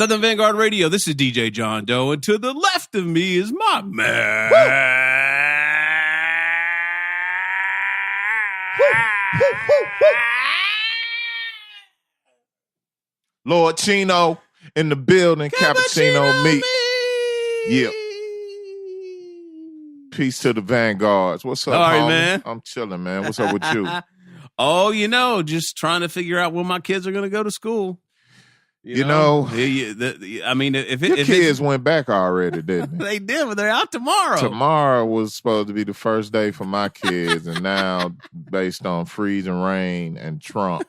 Southern Vangard Radio. This is DJ John Doe, and to the left of me is my man. Lord Chino in the building, Cappuccino me. Yep. Peace to the Vanguards. What's up, all right, homie? man? I'm chilling, man. What's up with you? Oh, just trying to figure out when my kids are going to go to school. You know, I mean, if kids went back already, didn't they? They did, but they're out tomorrow. Tomorrow was supposed to be the first day for my kids, and now, based on freezing rain and Trump,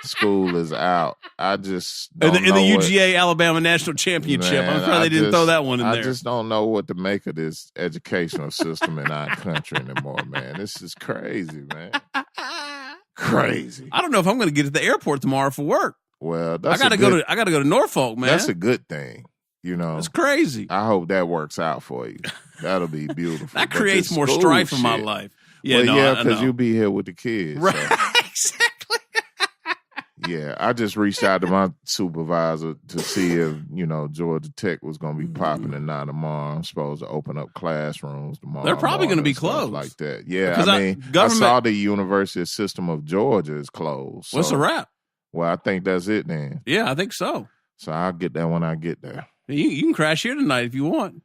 school is out. I just don't know the UGA Alabama National Championship. Man, I'm sure they didn't throw that one in there. I just don't know what to make of this educational system in our country anymore, man. This is crazy, man. Crazy. I don't know if I'm going to get to the airport tomorrow for work. Well, I gotta go to Norfolk, man. That's a good thing. It's crazy. I hope that works out for you. That'll be beautiful. That creates more strife in my life. Because you'll be here with the kids. Right. So. Exactly. Yeah, I just reached out to my supervisor to see if, Georgia Tech was going to be popping or not tomorrow. I'm supposed to open up classrooms tomorrow. They're probably going to be closed. Like that. Yeah, I saw the University System of Georgia is closed. So. What's the wrap? Well, I think that's it then. Yeah, I think so. So I'll get that when I get there. You can crash here tonight if you want.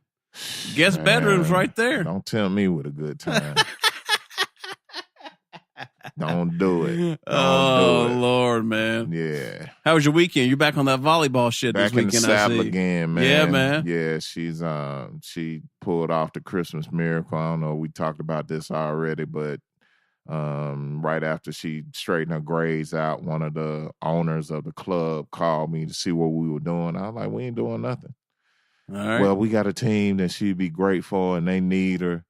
Guest bedroom's right there. Don't tempt me with a good time. Don't do it. Lord, man. Yeah. How was your weekend? You're back on that volleyball shit back this weekend, in the saddle again, man. Yeah, man. Yeah, she pulled off the Christmas miracle. I don't know, we talked about this already, but right after she straightened her grades out, one of the owners of the club called me to see what we were doing. I was like, we ain't doing nothing. All right. Well, we got a team that she'd be great for, and they need her.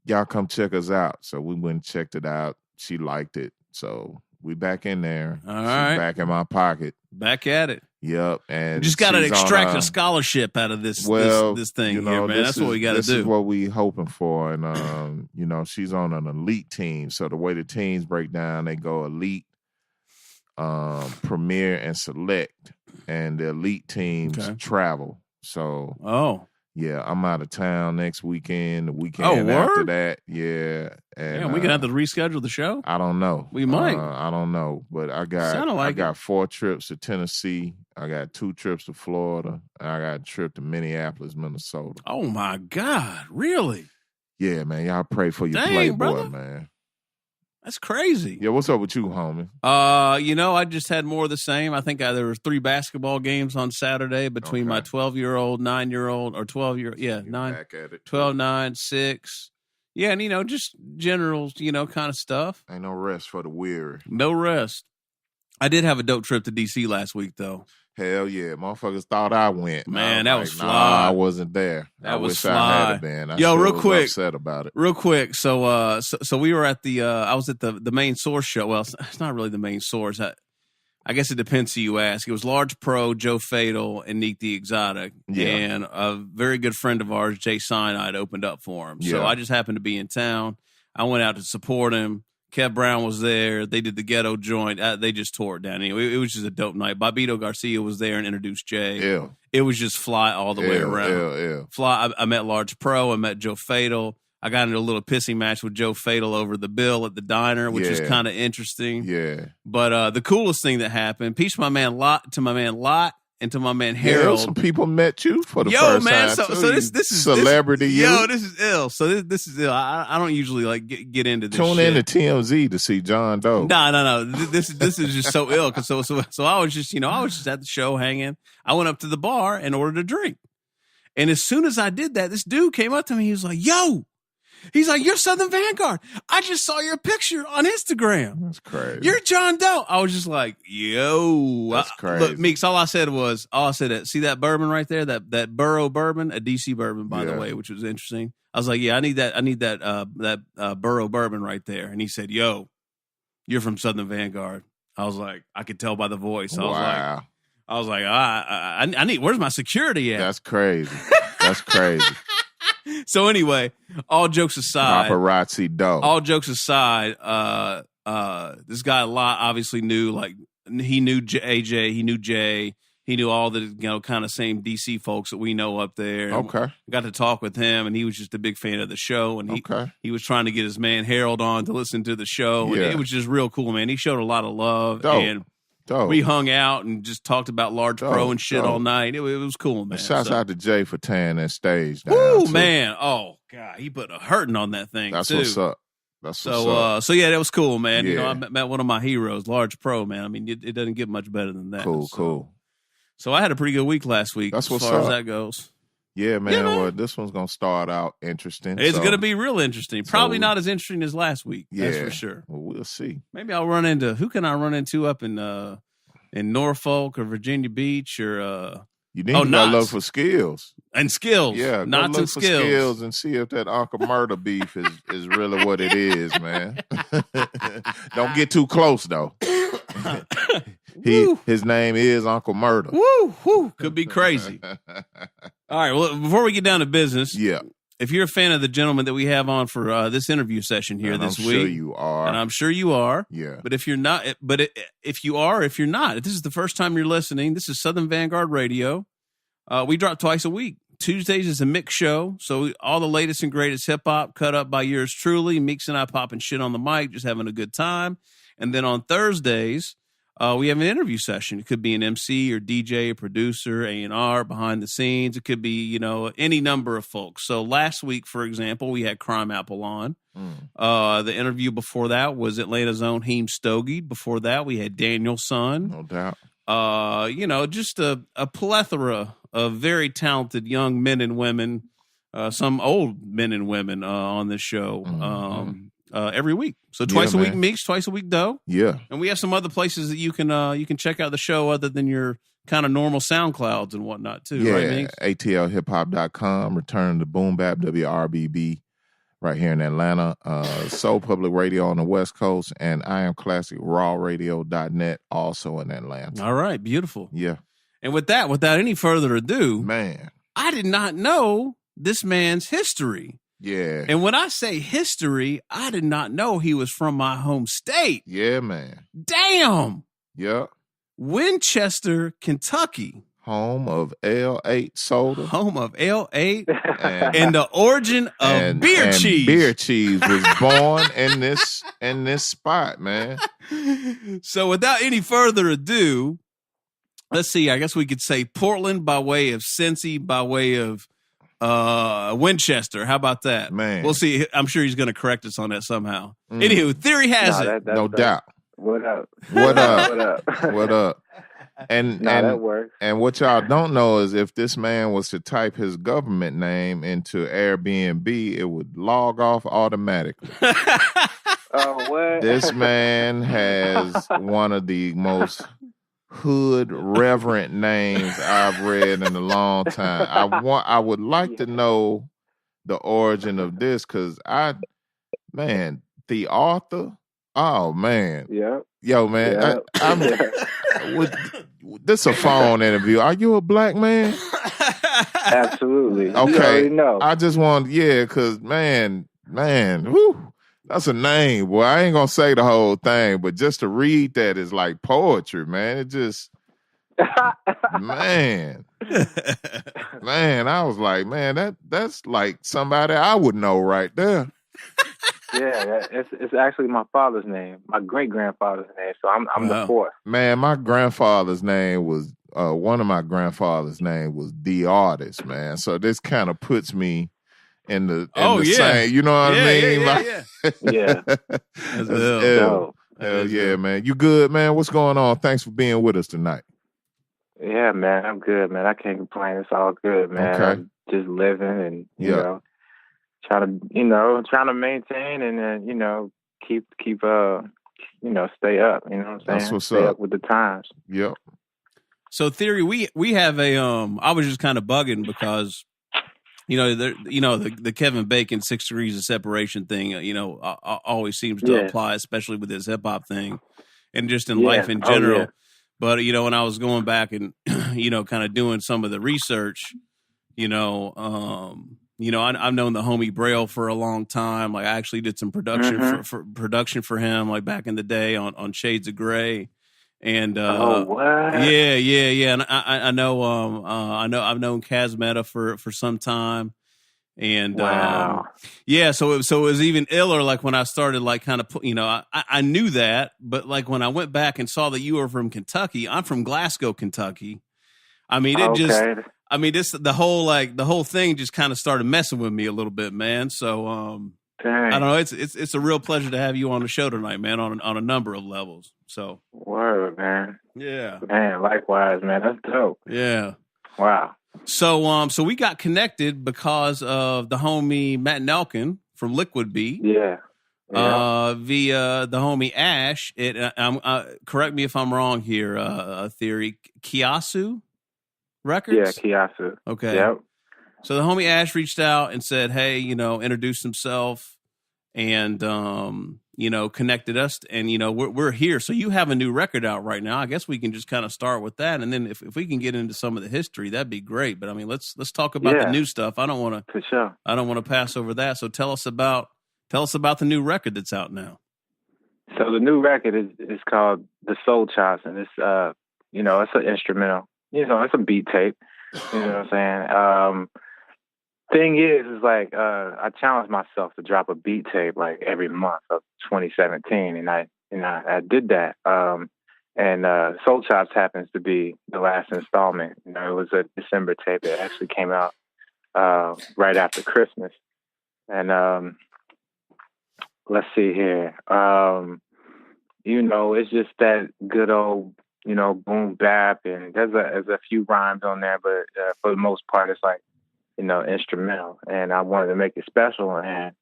Y'all come check us out. So we went and checked it out. She liked it. So we back in there. All right. Back in my pocket. Back at it. Yep. And just got to extract a scholarship out of this thing here, man. That's what we got to do. This is what we hoping for. And, she's on an elite team. So the way the teams break down, they go elite, premier, and select. And the elite teams travel. So, yeah, I'm out of town next weekend. The weekend after that, yeah. And we gonna have to reschedule the show. I don't know. We might. I don't know, but I got 4 trips to Tennessee. I got 2 trips to Florida, and I got a trip to Minneapolis, Minnesota. Oh my God, really? Yeah, man. Y'all pray for your Playboy, man. That's crazy. Yeah, what's up with you, homie? I just had more of the same. I think there were 3 basketball games on Saturday between my 12-year-old, 9-year-old, or 12-year, 9, back at it. 12, 9, 6. Yeah, and just general, kind of stuff. Ain't no rest for the weary. No rest. I did have a dope trip to D.C. last week, though. Hell yeah, motherfuckers thought I went. Man, that was fly. Nah, I wasn't there. That I was wish fly. I had been. I real was quick, upset about it. Real quick. So we were at I was at the main source show. Well, it's not really the main source. I guess it depends who you ask. It was Large Pro, Joe Fatal, and Neek the Exotic. Yeah. And a very good friend of ours, Jay Sinide, opened up for him. So I just happened to be in town. I went out to support him. Kev Brown was there. They did the ghetto joint. They just tore it down. Anyway, it was just a dope night. Bobito Garcia was there and introduced Jay. Yeah. It was just fly all the way around. Yeah. Fly. I met Large Pro. I met Joe Fatal. I got into a little pissing match with Joe Fatal over the bill at the diner, which was kind of interesting. Yeah. But the coolest thing that happened, peace to my man Lot, and to my man Harold. Yeah, some people met you for the first time. So this is celebrity. This is ill. So this is ill. I don't usually get into this. Tune in to TMZ to see John Doe. No. This is just so ill. Cause so I was just at the show hanging. I went up to the bar and ordered a drink, and as soon as I did that, this dude came up to me. He was like, "Yo." He's like, "You're Southern Vanguard. I just saw your picture on Instagram. That's crazy. You're John Doe." I was just like, "Yo." That's crazy. Look, Meeks, all I said, see that bourbon right there? That Burrow bourbon, a DC bourbon, by the way, which was interesting. I was like, "Yeah, I need that Burrow bourbon right there." And he said, "Yo, you're from Southern Vanguard." I was like, I could tell by the voice. I was like, I need, where's my security at? That's crazy. That's crazy. So anyway, all jokes aside, paparazzi dough. All jokes aside, this guy a lot obviously knew, like, he knew AJ, he knew Jay, he knew all the kind of same DC folks that we know up there. Okay. Got to talk with him, and he was just a big fan of the show. And he was trying to get his man Harold on to listen to the show. And it was just real cool, man. He showed a lot of love. And we hung out and just talked about Large Pro and shit all night. It was cool, man. Shouts out to Jay for tearing that stage down. Woo, man. Oh, God. He put a hurting on that thing, That's too. what's up. So yeah, that was cool, man. I met one of my heroes, Large Pro, man. I mean, it doesn't get much better than that. Cool. So I had a pretty good week last week as far as that goes. Yeah, man. Well, this one's going to start out interesting. It's going to be real interesting. Probably not as interesting as last week. Yeah, that's for sure. Well, we'll see. Maybe I'll run into, who can I run into up in Norfolk or Virginia Beach or you need to go look for skills. And skills. Yeah, not look for skills and see if that Uncle Murder beef is really what it is, man. Don't get too close though. His name is Uncle Murder. Woo. Could be crazy. All right, well, before we get down to business, if you're a fan of the gentleman that we have on for this interview session here this week, sure you are. And I'm sure you are. Yeah. But if you're not, if you are, if you're not, if this is the first time you're listening, this is Southern Vangard Radio. We drop twice a week. Tuesdays is a mix show, so all the latest and greatest hip hop cut up by yours truly. Meeks and I popping shit on the mic, just having a good time. And then on Thursdays, we have an interview session. It could be an MC or DJ, a producer, A&R, behind the scenes. It could be, any number of folks. So last week, for example, we had Crime Apple on. The interview before that was Atlanta's own Heem Stogie. Before that, we had Daniel Son. No doubt. Just a plethora of very talented young men and women, some old men and women on this show. Every week. So twice a week Meeks, twice a week Doe. Yeah. And we have some other places that you can check out the show other than your kind of normal SoundClouds and whatnot too, right, Meeks? ATLHipHop.com, Return to Boom Bap, WRBB, right here in Atlanta. Soul Public Radio on the West Coast, and I Am Classic RawRadio.net, also in Atlanta. All right, beautiful. Yeah. And with that, without any further ado, man, I did not know this man's history. Yeah. And when I say history, I did not know he was from my home state. Yeah, man. Damn. Yeah. Winchester, Kentucky. Home of L8 soda. Home of L8 and the origin of beer cheese. Beer cheese was born in this spot, man. So without any further ado, let's see, I guess we could say Portland by way of Cincy, by way of Winchester. How about that? Man. We'll see. I'm sure he's going to correct us on that somehow. Anywho, Theory Hazit. No doubt. What up? What up? What up? And that works. And what y'all don't know is if this man was to type his government name into Airbnb, it would log off automatically. Oh, what? This man has one of the most hood reverent names I've read in a long time. I would like to know the origin of this because the author. Oh man. Yeah. Yo, man. Yeah. I'm this a phone interview. Are you a black man? Absolutely. Okay. No. I just want, because man, whew, that's a name, boy. I ain't gonna say the whole thing, but just to read that is like poetry, man. It just, man, I was like, man, that's like somebody I would know right there. Yeah, it's actually my father's name, my great grandfather's name. So I'm the fourth. Man, my grandfather's name was one of my grandfather's name was The Artist, man. So this kind of puts me in the same, you know what I mean? Yeah. Hell yeah, man. You good, man? What's going on? Thanks for being with us tonight. Yeah, man. I'm good, man. I can't complain. It's all good, man. Okay. I'm just living and you know, trying to maintain and then keep stay up. You know what I'm saying? That's what's stay up with the times. Yep. So Theory, we have a I was just kind of bugging because the Kevin Bacon 6 degrees of separation thing always seems to apply, especially with this hip hop thing and just in life in general. But when I was going back and kind of doing some of the research, I've known the homie Braille for a long time. Like I actually did some production for him, like back in the day on Shades of Gray. And what? Yeah. And I know I've known Kazmeta for some time. And wow. so it was even iller. Like when I started, like kind of, I knew that, but like when I went back and saw that you were from Kentucky, I'm from Glasgow, Kentucky. I mean, the whole thing just kind of started messing with me a little bit, man. So I don't know. It's a real pleasure to have you on the show tonight, man. On a number of levels. So word, man. Yeah, man. Likewise, man. That's dope. Yeah. Wow. So we got connected because of the homie Matt Nelkin from Liquid Beat. Yeah. Via the homie Ash. Correct me if I'm wrong here. Theory Kiasu Records. Yeah, Kiasu. Okay. Yep. So the homie Ash reached out and said, "Hey, introduced himself and connected us, and we're here. So you have a new record out right now. I guess we can just kind of start with that, and then if we can get into some of the history, that'd be great. But I mean, let's talk about the new stuff. I don't want to, for sure. I don't want to pass over that. So tell us about the new record that's out now. So the new record is called The Soul Chops, and it's it's an instrumental. It's a beat tape. You know what I'm saying? Thing is like I challenged myself to drop a beat tape like every month of 2017, and I did that. And Soul Chops happens to be the last installment. It was a December tape that actually came out right after Christmas. And let's see here. It's just that good old boom bap, and there's a few rhymes on there, but for the most part, it's like instrumental. And I wanted to make it special and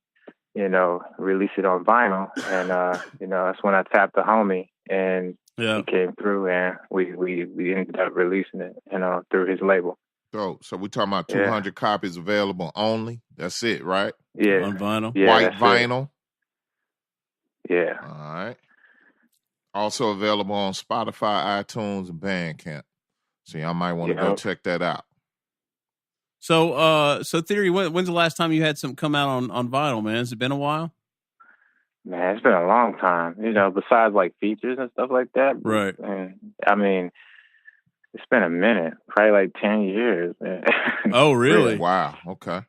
release it on vinyl. And that's when I tapped the homie, and he came through, and we ended up releasing it through his label. So we're talking about 200 copies available only. That's it, right? Yeah, on vinyl. Yeah, white vinyl. Yeah. All right. Also available on Spotify, iTunes, and Bandcamp. So y'all might want to go check that out. So Theory, when's the last time you had something come out on vinyl, man? Has it been a while? Man, it's been a long time. Besides like features and stuff like that. Right. And I mean, it's been a minute, probably like 10 years. Man. Oh, really? Wow. Okay.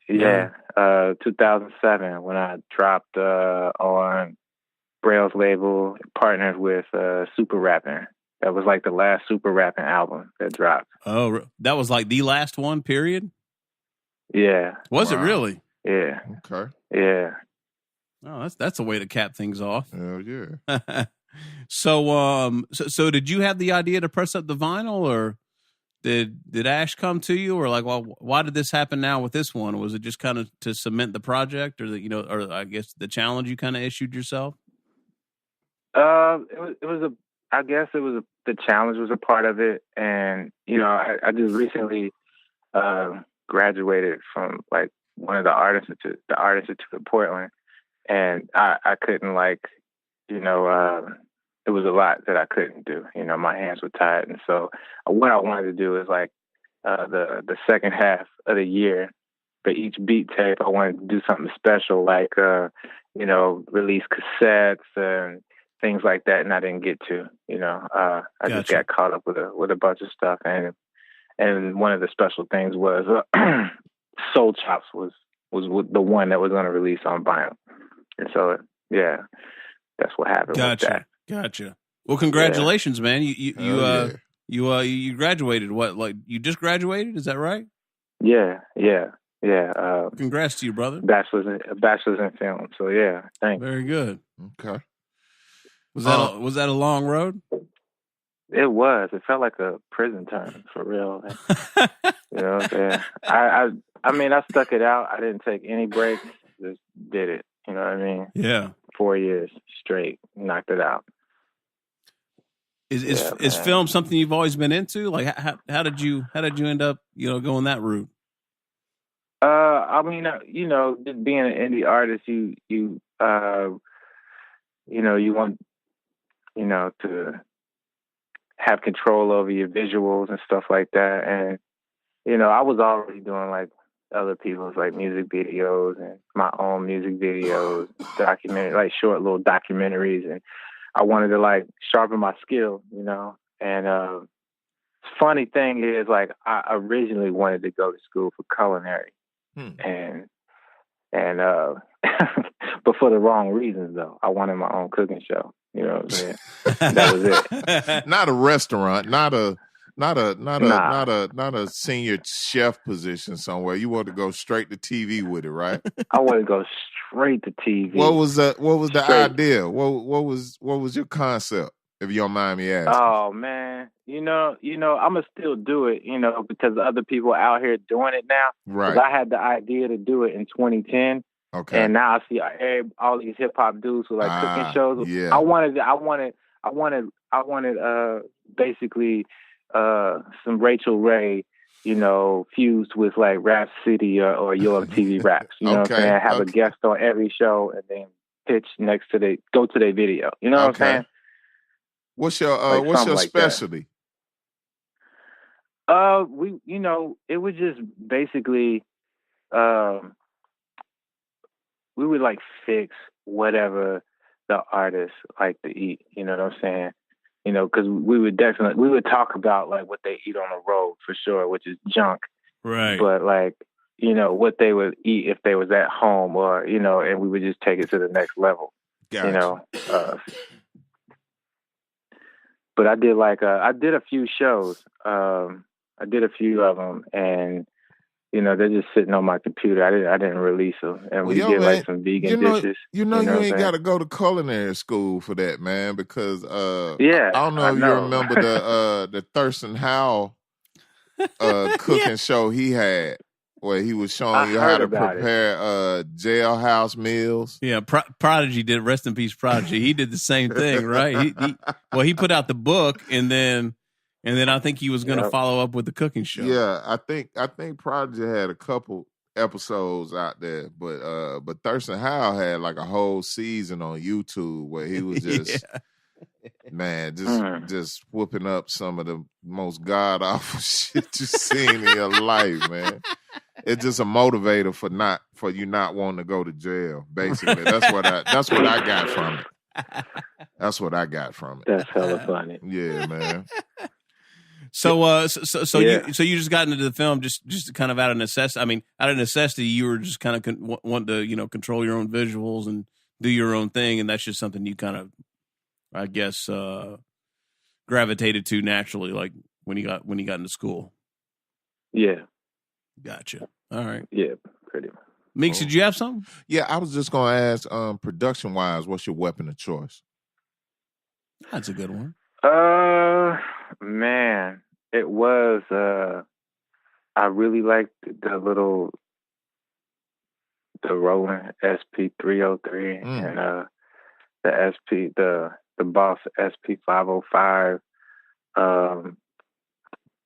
Yeah. 2007 when I dropped on Braille's label, partnered with Super Rapping. That was like the last Super Rapping album that dropped. Oh, that was like the last one, period? Yeah. Was it really? Yeah. Okay. Yeah. Oh, that's a way to cap things off. Hell yeah. So did you have the idea to press up the vinyl, or did Ash come to you, or like, well, why did this happen now with this one? Was it just kind of to cement the project, or or I guess the challenge you kind of issued yourself? The challenge was a part of it. And, I just recently graduated from like one of the Art Institute of Portland. And I couldn't it was a lot that I couldn't do. My hands were tied. And so what I wanted to do is like the second half of the year for each beat tape, I wanted to do something special, like, release cassettes and things like that, and I didn't get to. I just got caught up with a bunch of stuff, and one of the special things was Soul Chops was the one that was going to release on vinyl, and so that's what happened. Gotcha. Well, congratulations, man! You graduated. What? Like you just graduated? Is that right? Yeah. Congrats to you, brother. Bachelor's in film. So yeah, thanks. Very good. Okay. Was that a long road? It was. It felt like a prison term for real. You know what I'm saying? I mean, I stuck it out. I didn't take any breaks. Just did it. You know what I mean? Yeah. 4 years straight, knocked it out. Is film something you've always been into? Like, how did you end up going that route? I mean, just being an indie artist, you want to have control over your visuals and stuff like that. And, I was already doing like other people's like music videos and my own music videos, like short little documentaries. And I wanted to like sharpen my skill, And funny thing is, like, I originally wanted to go to school for culinary, and but for the wrong reasons though. I wanted my own cooking show. You know what I'm saying? That was it. Not a restaurant, not a senior chef position somewhere. You want to go straight to TV with it, right? I want to go straight to TV. What was the idea? What was your concept, if you don't mind me asking? Oh man, I'ma still do it, because other people out here doing it now. Right. I had the idea to do it in 2010. Okay. And now I see all these hip hop dudes who like cooking shows. Yeah. I wanted basically some Rachel Ray, fused with like Rap City or Your TV Raps. You know what I'm saying? Have a guest on every show and then pitch go to their video. You know what I'm saying? What's your specialty? It was just basically we would like fix whatever the artists like to eat. You know what I'm saying? Because we would talk about like what they eat on the road for sure, which is junk. Right. But like, what they would eat if they was at home or, and we would just take it to the next level. Gotcha. But I did I did a few shows. I did a few of them, and they're just sitting on my computer. I didn't release them, and we did like some vegan dishes. You ain't got to go to culinary school for that, man. Because I don't know if you remember the Thurston Howell cooking show he had, where he was showing you how to prepare jailhouse meals. Yeah, Prodigy did. Rest in peace, Prodigy. He did the same thing, right? He put out the book, and then I think he was going to follow up with the cooking show. Yeah, I think Prodigy had a couple episodes out there, but Thurston Howell had like a whole season on YouTube where he was just just whooping up some of the most god awful shit you've seen in your life, man. It's just a motivator for you not wanting to go to jail. Basically, that's what I got from it. That's what I got from it. That's hella funny. Yeah, man. So you just got into the film just kind of out of necessity. I mean, out of necessity, you were just kind of want to control your own visuals and do your own thing, and that's just something you kind of, I guess, gravitated to naturally, like when you got into school. Yeah. Gotcha. All right. Yeah, pretty much. Meeks, did you have something? Yeah, I was just going to ask, production wise, what's your weapon of choice? That's a good one. Man, it was, I really liked the Roland SP303 and, the Boss SP505.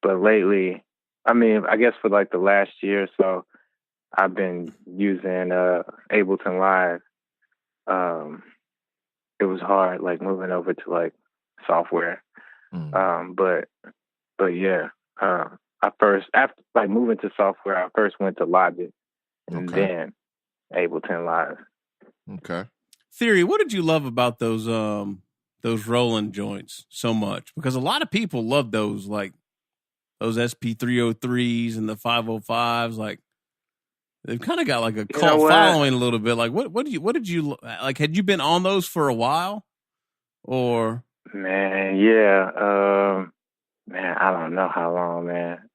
But lately, I mean, I guess for like the last year or so, I've been using, Ableton Live. It was hard, like moving over to like software. But yeah, I first, after like moving to software, I first went to Logic and then Ableton Live. Okay. Theory, what did you love about those Roland joints so much? Because a lot of people love those, like those SP303s and the 505s. Like they've kind of got like a cult following a little bit. Like what did you like? Had you been on those for a while, or? Man, yeah. Man, I don't know how long, man.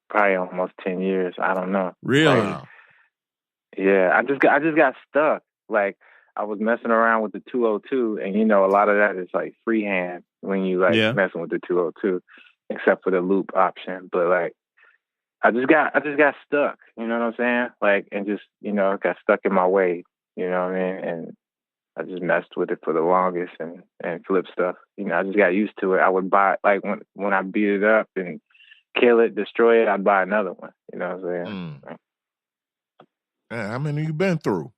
Probably almost 10 years. I don't know. Really? Like, yeah, I just got stuck. Like I was messing around with the 202, and a lot of that is like freehand when you like messing with the 202, except for the loop option. But like, I just got stuck. You know what I'm saying? Like, and just got stuck in my way. You know what I mean? And I just messed with it for the longest and flip stuff. I just got used to it. I would buy, like, when I beat it up and kill it, destroy it, I'd buy another one. You know what I'm saying? Man, how many you been through?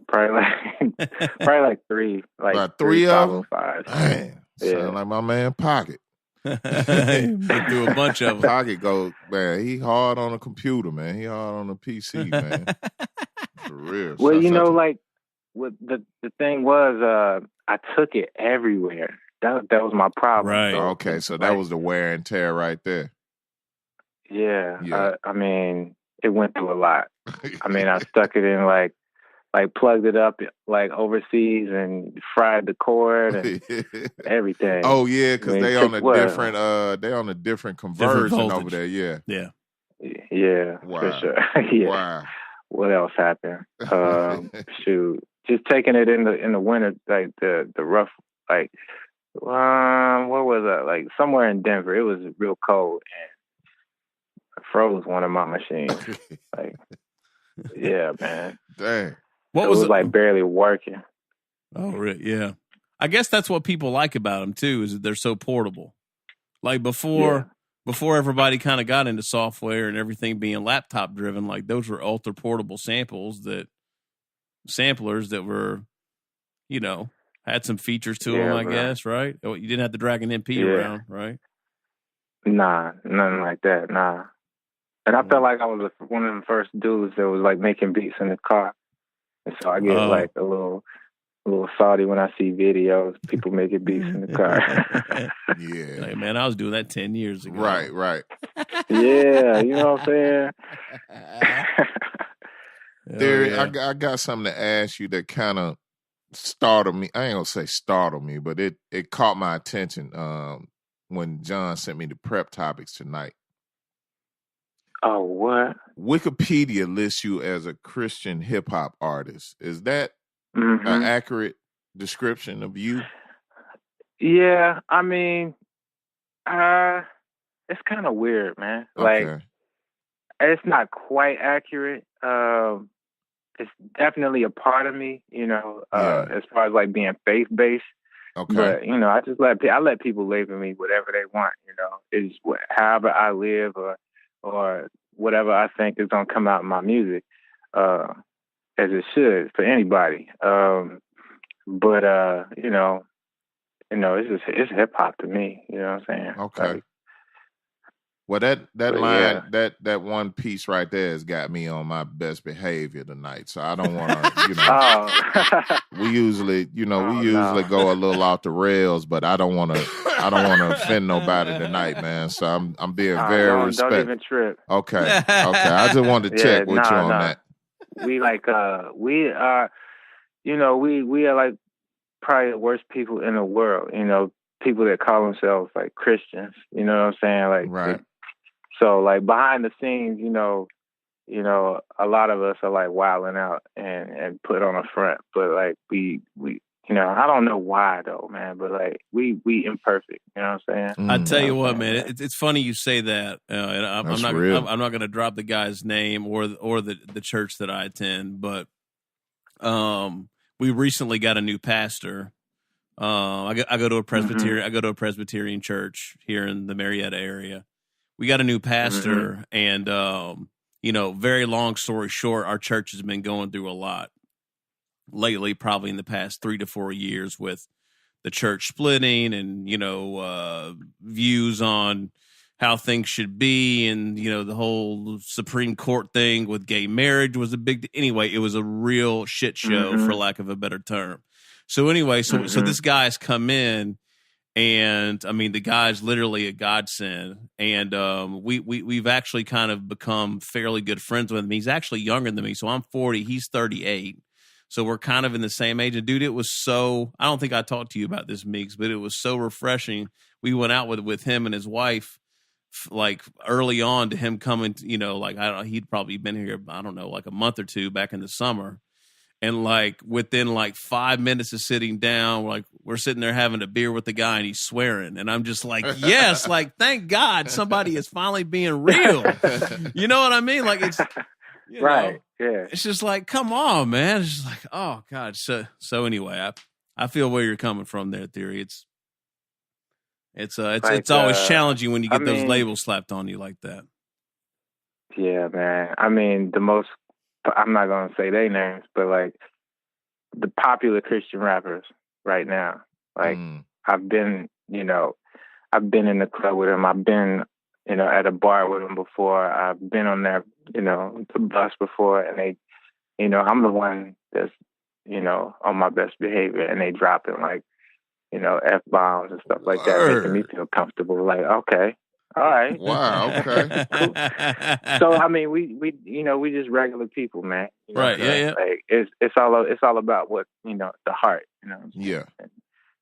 Probably like three. Like about three of them? 505. Man, sound like my man Pocket. Been through a bunch of them. Pocket goes, man, he hard on the computer, man. He hard on the PC, man. For real. Well, like, the thing was, I took it everywhere. That was my problem. Right. So, Okay, so that was the wear and tear right there. Yeah. I mean, it went through a lot. I mean, I stuck it in like plugged it up like overseas and fried the cord and everything. Oh yeah, because I mean, they on a different conversion over there. Yeah. Yeah, Wow. for sure. Yeah. Wow. What else happened? Shoot, just taking it in the winter, like the rough, like where was that? Like somewhere in Denver. It was real cold and I froze one of my machines. Like, yeah, man. Dang. What it was like barely working. Oh, really? Yeah. I guess that's what people like about them too, is that they're so portable. Like before everybody kind of got into software and everything being laptop driven, like those were ultra portable samplers that were, you know, had some features to them, I guess, right? You didn't have to drag an MP around, right? Nah, nothing like that. Nah. And I felt like I was one of the first dudes that was like making beats in the car. And so I get like a little salty when I see videos, people making beats in the car. Yeah. Like, man, I was doing that 10 years ago. Right. Yeah, you know what I'm saying? Theory, I got something to ask you that kind of startled me. I ain't gonna say startled me, but it caught my attention when John sent me the prep topics tonight. Oh, what? Wikipedia lists you as a Christian hip hop artist. Is that an accurate description of you? Yeah, I mean, it's kind of weird, man. Okay. Like, it's not quite accurate. It's definitely a part of me, you know, as far as like being faith based. Okay. But you know, I let people label me whatever they want. You know, it's however I live or whatever I think is gonna come out in my music, as it should for anybody. But it's hip hop to me. You know what I'm saying? Okay. Like, well, that line, that one piece right there has got me on my best behavior tonight. So I don't want to, you know. We usually go a little off the rails, but I don't want to offend nobody tonight, man. So I'm being very respectful. Don't even trip. Okay. I just wanted to check with you on that. We we are like probably the worst people in the world. You know, people that call themselves like Christians. You know what I'm saying? Like, right. So like behind the scenes, you know, a lot of us are like wilding out and put on a front, but like we I don't know why though, man, but like we imperfect, you know what I'm saying? I tell you what, man, it's funny you say that. And I'm not going to drop the guy's name or the church that I attend, but we recently got a new pastor. I go to a Presbyterian. I go to a Presbyterian church here in the Marietta area. We got a new pastor, and very long story short, our church has been going through a lot lately, probably in the past 3 to 4 years, with the church splitting and views on how things should be, and the whole Supreme Court thing with gay marriage was a big. Anyway, it was a real shit show, for lack of a better term. So anyway, so this guy's come in. And I mean, the guy's literally a godsend, and we've actually kind of become fairly good friends with him. He's actually younger than me, so I'm 40, he's 38, so we're kind of in the same age. And dude, it was so, I don't think I talked to you about this, Meeks, but it was so refreshing. We went out with him and his wife, like early on, to him coming, like I don't know, he'd probably been here, I don't know, like a month or two back in the summer. And like within like 5 minutes of sitting down, like we're sitting there having a beer with the guy and he's swearing. And I'm just like, yes, like thank God somebody is finally being real. You know what I mean? Like it's right. Yeah. It's just like, come on, man. It's just like, oh God. So anyway, I feel where you're coming from there, Theory. It's always challenging when you get those labels slapped on you like that. Yeah, man. I mean, I'm not going to say their names, but like the popular Christian rappers right now, like I've been in the club with them. I've been, at a bar with them before. I've been on their, the bus before, and they, I'm the one that's, on my best behavior, and they dropping like, F-bombs and stuff like that, making me feel comfortable. Like, okay, all right. Wow, okay. Cool. So, I mean, we just regular people, man. Right, yeah. Like, it's all about what, the heart, Yeah.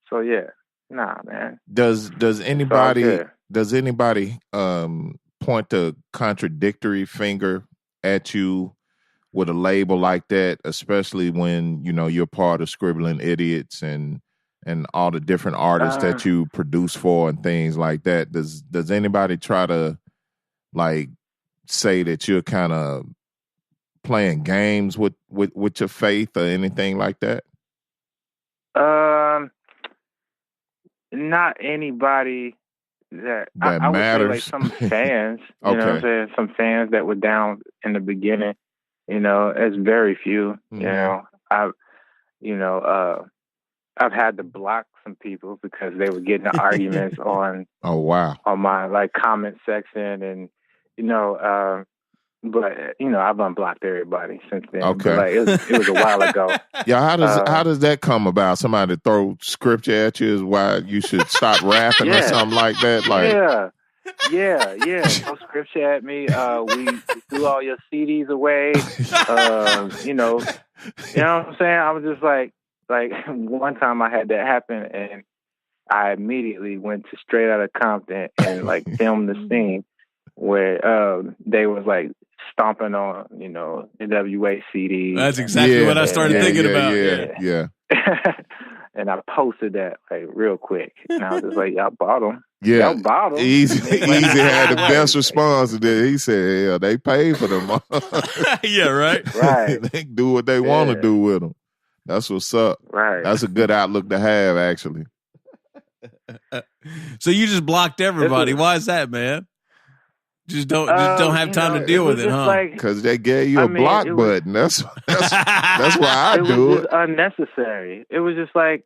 So, yeah. Nah, man. Does anybody point a contradictory finger at you with a label like that, especially when you're part of Scribbling Idiots and all the different artists that you produce for and things like that? Does anybody try to like say that you're kind of playing games with your faith or anything like that? Not anybody that matters. I would say like some fans, you know what I'm saying? Some fans that were down in the beginning, it's very few. Mm-hmm. I've had to block some people because they were getting into arguments on on my like comment section, and but I've unblocked everybody since then. Okay, but, like, it was a while ago. Yeah, how does that come about? Somebody throw scripture at you is why you should stop rapping or something like that? Like yeah. Throw scripture at me. We threw all your CDs away. You know what I'm saying? I was just like one time I had that happen, and I immediately went to Straight Outta Compton and like filmed the scene where they was like stomping on, NWA CDs. That's exactly what I started thinking about. Yeah. And I posted that like real quick, and I was just like, "Y'all bought them." Yeah, y'all bought them. Easy had the best response to that. He said, "Yeah, they paid for them." Yeah, right. They can do what they want to do with them. That's what's up. Right. That's a good outlook to have, actually. So you just blocked everybody. Why is that, man? Just don't have time to deal with it, huh? Because they gave you a block button. That's why I do it. It was just unnecessary. It was just like,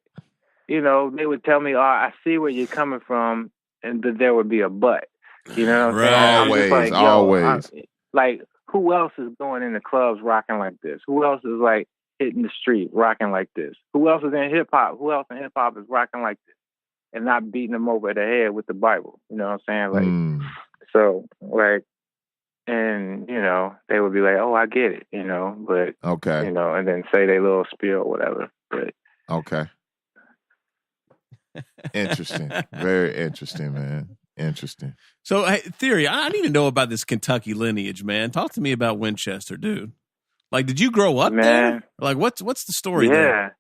they would tell me, "Oh, I see where you're coming from," and that there would be a but. You know what I'm saying? Always. Like, who else is going in the clubs rocking like this? Who else is like hitting the street rocking like this? Who else is in hip hop? Who else in hip hop is rocking like this and not beating them over the head with the Bible? You know what I'm saying? Like. So, like, and, they would be like, "Oh, I get it," but, and then say their little spiel or whatever. But, okay. Interesting. Very interesting, man. Interesting. So, hey, Theory, I need to know about this Kentucky lineage, man. Talk to me about Winchester, dude. Like, did you grow up there? Like, what's the story there?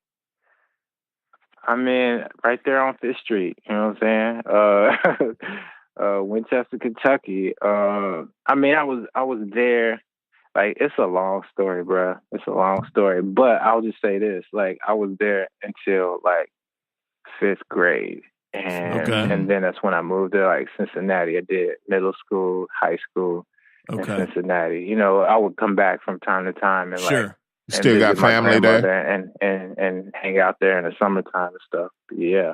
I mean, right there on Fifth Street, you know what I'm saying? Winchester, Kentucky. I mean, I was there. Like, it's a long story, bro. It's a long story. But I'll just say this: like, I was there until like 5th grade, and then that's when I moved to like Cincinnati. I did middle school, high school in Cincinnati. I would come back from time to time and like still got family there and hang out there in the summertime and stuff. Yeah.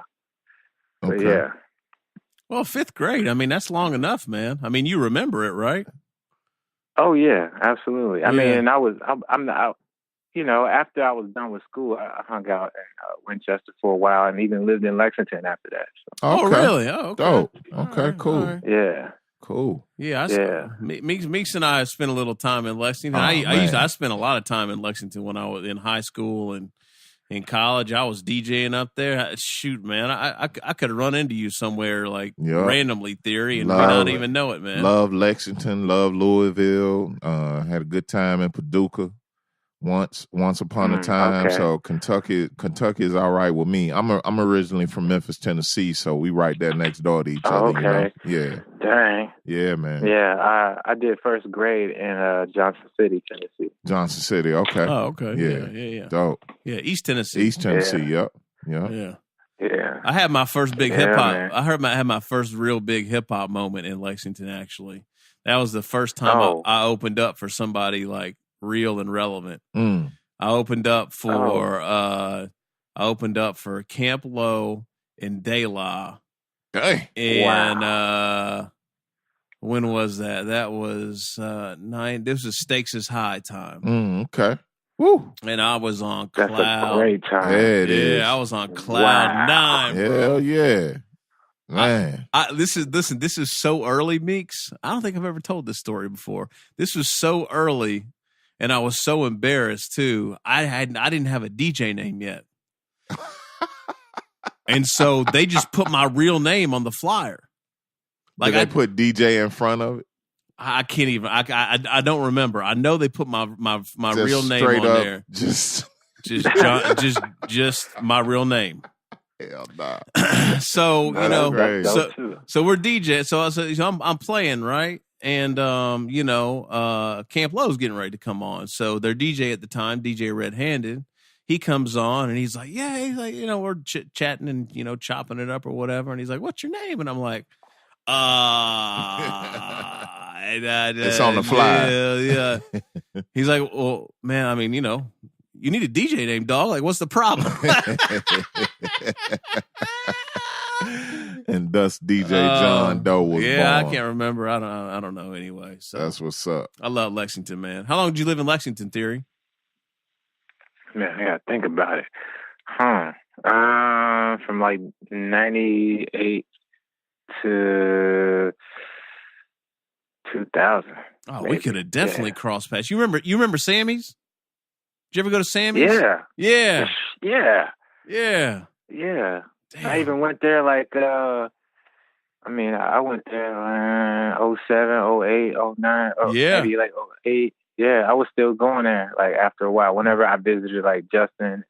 But yeah. Well, 5th grade. I mean, that's long enough, man. I mean, you remember it, right? Oh yeah, absolutely. I mean, I'm not. After I was done with school, I hung out in Winchester for a while, and even lived in Lexington after that. So. Oh, really? Oh, okay. Dope. Okay, cool. Right. Yeah. Cool. Yeah. Meeks and I spent a little time in Lexington. I spent a lot of time in Lexington when I was in high school and in college. I was DJing up there. Shoot, man, I could run into you somewhere like randomly, Theory, and we not even know it, man. Love Lexington, love Louisville. Had a good time in Paducah once upon a time. Okay. So Kentucky is all right with me. I'm originally from Memphis, Tennessee, so we right there next door to each other. Okay. Yeah. Dang. Yeah, man. Yeah, I did 1st grade in Johnson City, Tennessee. Johnson City. Okay. Oh, okay. Yeah. Dope. Yeah, East Tennessee. Yep. Yeah. Yeah. I had my first big hip hop. I had my first real big hip hop moment in Lexington. Actually, that was the first time I opened up for somebody like real and relevant. I opened up for Camp Low and De La. Dang. And when was that? That was 9. This was Stakes is High time. Okay. Woo. And I was on That's cloud. a great time. Yeah, it is. I was on cloud 9, bro. Hell yeah. Man. This is so early, Meeks. I don't think I've ever told this story before. This was so early, and I was so embarrassed too. I didn't have a DJ name yet. And so they just put my real name on the flyer. Like they put DJ in front of it? I can't even. I don't remember. I know they put my real name on there. Just my real name. Hell nah. So you know, so we're DJ. So I'm playing, right, and Camp Low's getting ready to come on. So their DJ at the time, DJ Red Handed. He comes on and he's like, yeah, he's like, we're chatting and, chopping it up or whatever. And he's like, what's your name? And I'm like, it's on the fly. Yeah. He's like, well, man, I mean, you need a DJ name, dog. Like, what's the problem? And thus DJ John Doe was born. I can't remember. I don't know anyway. So that's what's up. I love Lexington, man. How long did you live in Lexington, Theory? Man, I gotta think about it. From like 98 to 2000. Oh, maybe. We could have definitely crossed paths. You remember Sammy's? Did you ever go to Sammy's? Yeah. Damn. I even went there like I went there 07, 08, 09, maybe like 08. Yeah, I was still going there like after a while. Whenever I visited like Justin,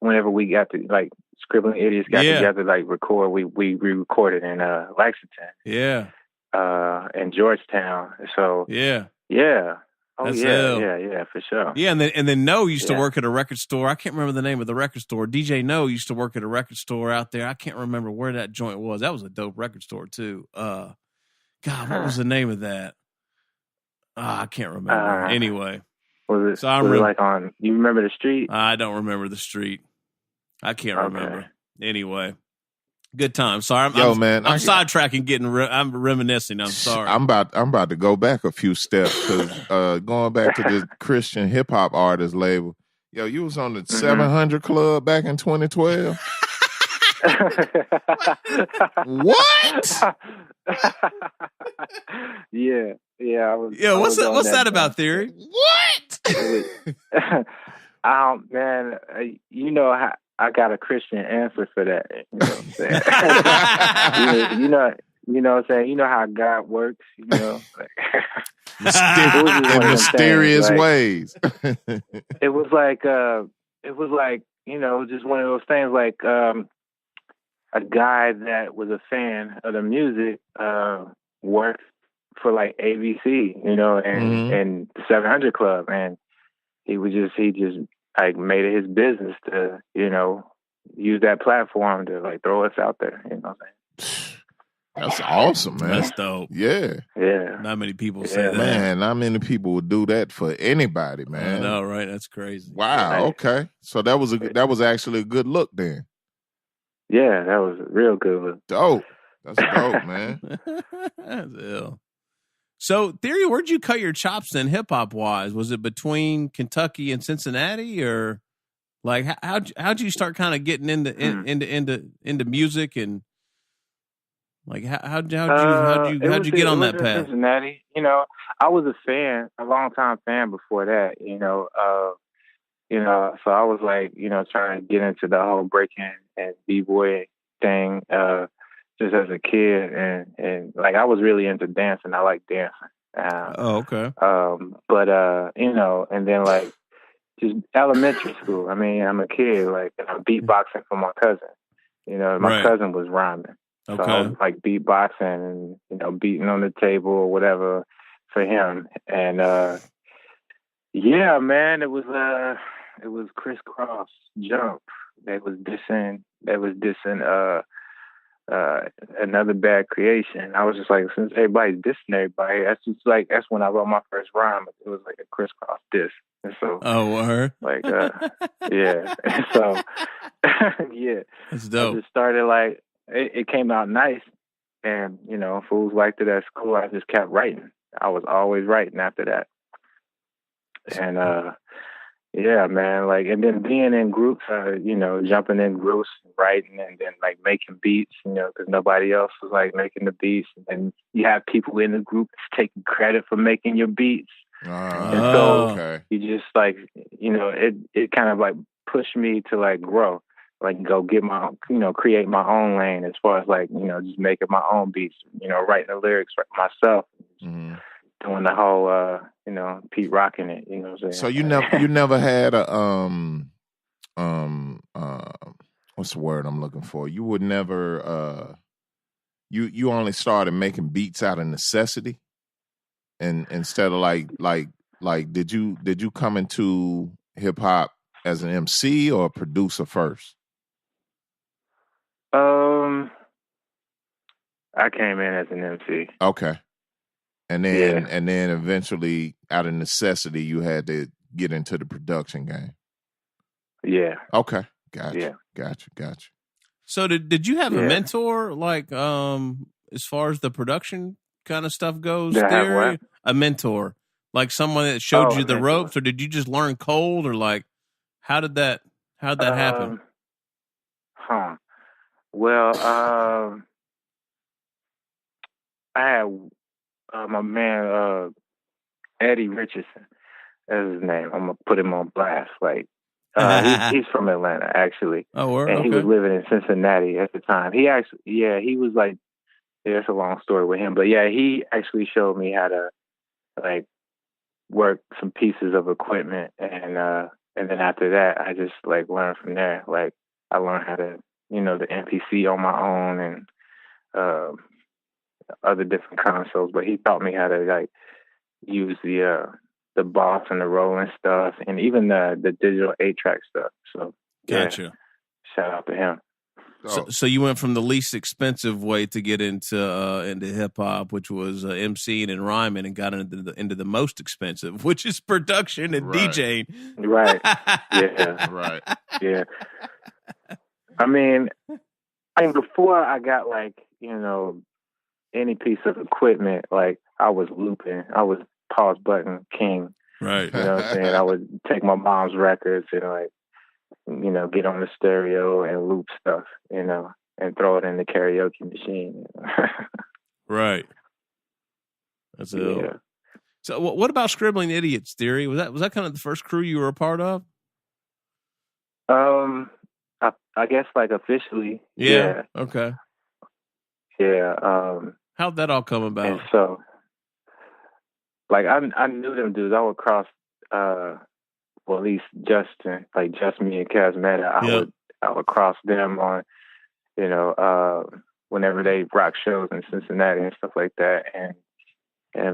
whenever we got to like Scribbling Idiots got together like record, we recorded in Lexington. Yeah. In Georgetown. So yeah. Oh that's yeah, for sure. Yeah, and then No used to work at a record store. I can't remember the name of the record store. DJ No used to work at a record store out there. I can't remember where that joint was. That was a dope record store too. God, what was the name of that? I can't remember. Anyway. Was it, so was it like on, you remember the street? I don't remember the street. I can't remember. Anyway. Good time. Sorry, I'm sidetracking. I'm reminiscing. I'm sorry. I'm about to go back a few steps because going back to this Christian hip hop artist label. Yo, you was on the 700 Club back in 2012. What? Yeah. I was. Yeah, what's that about, Theory? What? Man, how I got a Christian answer for that. You know what I'm saying? you know what I'm saying? You know how God works, in mysterious ways. It was like just one of those things like a guy that was a fan of the music worked for like ABC, and the 700 Club, and he just like made it his business to, use that platform to like throw us out there. You know what I'm saying? That's awesome, man. That's dope. Yeah. Not many people say that. Man, not many people would do that for anybody, man. I know, right? That's crazy. Wow. Okay. So that was actually a good look then. Yeah, that was a real good look. Dope. That's dope, man. That's ill. So, Theory, where'd you cut your chops in hip hop wise? Was it between Kentucky and Cincinnati, or like how'd you start kind of getting into music, and like how'd you get on that path? Cincinnati, I was a long time fan before that, so I was like, trying to get into the whole breaking and b-boy thing. Just as a kid, and like I was really into dancing. I like dancing. Okay. And then like just elementary school. I mean, I'm a kid, like, and I'm beatboxing for my cousin. My cousin was rhyming, so I was like beatboxing and beating on the table or whatever for him. And man, it was crisscross jump. They was dissing. Another Bad Creation. I was just like, since everybody's dissing everybody, that's when I wrote my first rhyme. It was like a crisscross diss. And so, like, yeah. And so, yeah. That's dope. I just started like, it came out nice. And, fools liked it at school. I just kept writing. I was always writing after that. And, Yeah, man. Like, and then being in groups, you know, jumping in groups, writing, and then like making beats, you know, because nobody else was like making the beats. And you have people in the group that's taking credit for making your beats. And so Okay. you just like, you know, it kind of like pushed me to like grow, like go get my, you know, create my own lane as far as like, you know, just making my own beats, you know, writing the lyrics for myself. Mm-hmm. Doing the whole, you know, Pete rocking it, you know what I'm saying? So you never had a um uh what's the word I'm looking for? You would never you only started making beats out of necessity, and instead of like did you come into hip hop as an MC or a producer first? I came in as an MC. Okay. And then eventually out of necessity you had to get into the production game. Yeah. Okay. Gotcha. Yeah. Gotcha. So did you have a mentor, like as far as the production kind of stuff goes? Theory? A mentor, like someone that showed you the ropes, or did you just learn cold, or like how did that happen? Well, I had my man Eddie Richardson, that's his name. I'm gonna put him on blast. Like he's from Atlanta actually. Oh, word? And okay. He was living in Cincinnati at the time. He actually, he was like, it's a long story with him, but yeah, he actually showed me how to like work some pieces of equipment, and then after that, I just like learned from there. Like I learned how to, you know, the MPC on my own and other different consoles, but he taught me how to like use the boss and the rolling stuff, and even the digital 8-track stuff. So gotcha. Shout out to him. So you went from the least expensive way to get into hip hop, which was MCing and rhyming, and got into the most expensive, which is production and DJing. Right. Yeah. Right. Yeah. I mean, before I got like, you know, any piece of equipment, like I was looping. I was pause button king. Right. You know what I'm saying? I would take my mom's records and like, you know, get on the stereo and loop stuff, you know, and throw it in the karaoke machine. Right. That's it. Yeah. So what about Scribbling Idiots, Theory? Was that kind of the first crew you were a part of? I guess like officially. Yeah. Okay. Yeah. How'd that all come about? And so, like, I knew them dudes. I would cross, well, at least Justin, like just me and Kazmeta. I would cross them on, you know, whenever they rock shows in Cincinnati and stuff like that, and you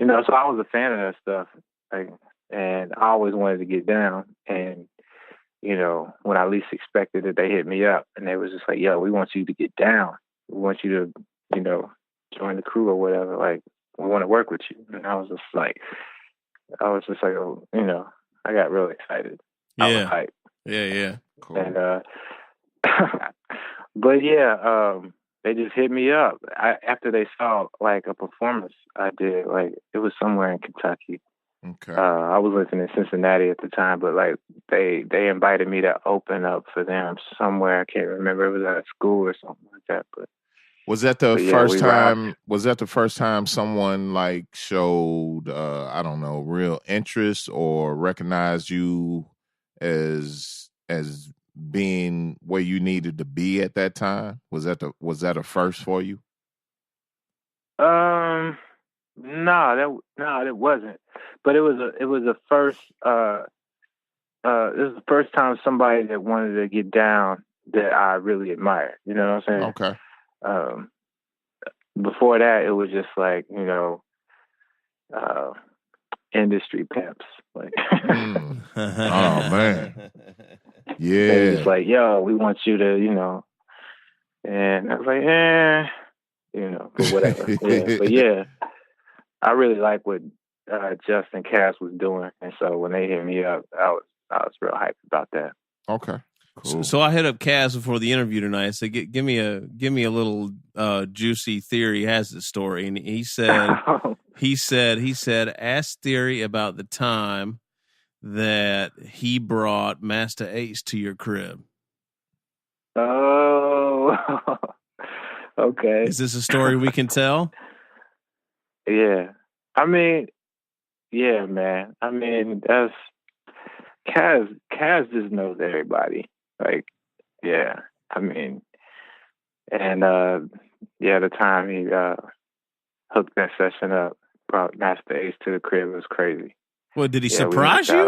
know, so I was a fan of that stuff, like, and I always wanted to get down, and you know, when I least expected it, they hit me up, and they was just like, "Yo, we want you to get down. We want you to, you know, join the crew or whatever. Like, we want to work with you." And I was just like, oh, you know, I got real excited. Yeah. I was hyped. Yeah. Cool. And but yeah, they just hit me up after they saw like a performance I did. Like it was somewhere in Kentucky. Okay. I was living in Cincinnati at the time, but like they invited me to open up for them somewhere. I can't remember. It was at a school or something like that. But was that the first time? Was that the first time someone like showed I don't know, real interest or recognized you as being where you needed to be at that time? Was that a first for you? No, it wasn't. But it was a first. This is the first time somebody that wanted to get down that I really admired. You know what I'm saying? Okay. Before that, it was just like, you know, industry pimps. Like, oh man, yeah. They was like, "Yo, we want you to, you know," and I was like, you know, but whatever. Yeah, but yeah, I really like what Justin Cass was doing, and so when they hit me up, I was real hyped about that. Okay. Cool. So I hit up Kaz before the interview tonight. I said, "Give me a little juicy Theory Hazit story," and he said, ask Theory about the time that he brought Master Ace to your crib. Oh, okay. Is this a story we can tell? Yeah. I mean, yeah, man. I mean, that's Kaz just knows everybody. Like, yeah. I mean, and the time he hooked that session up, brought Master Ace to the crib, it was crazy. What, did he surprise you?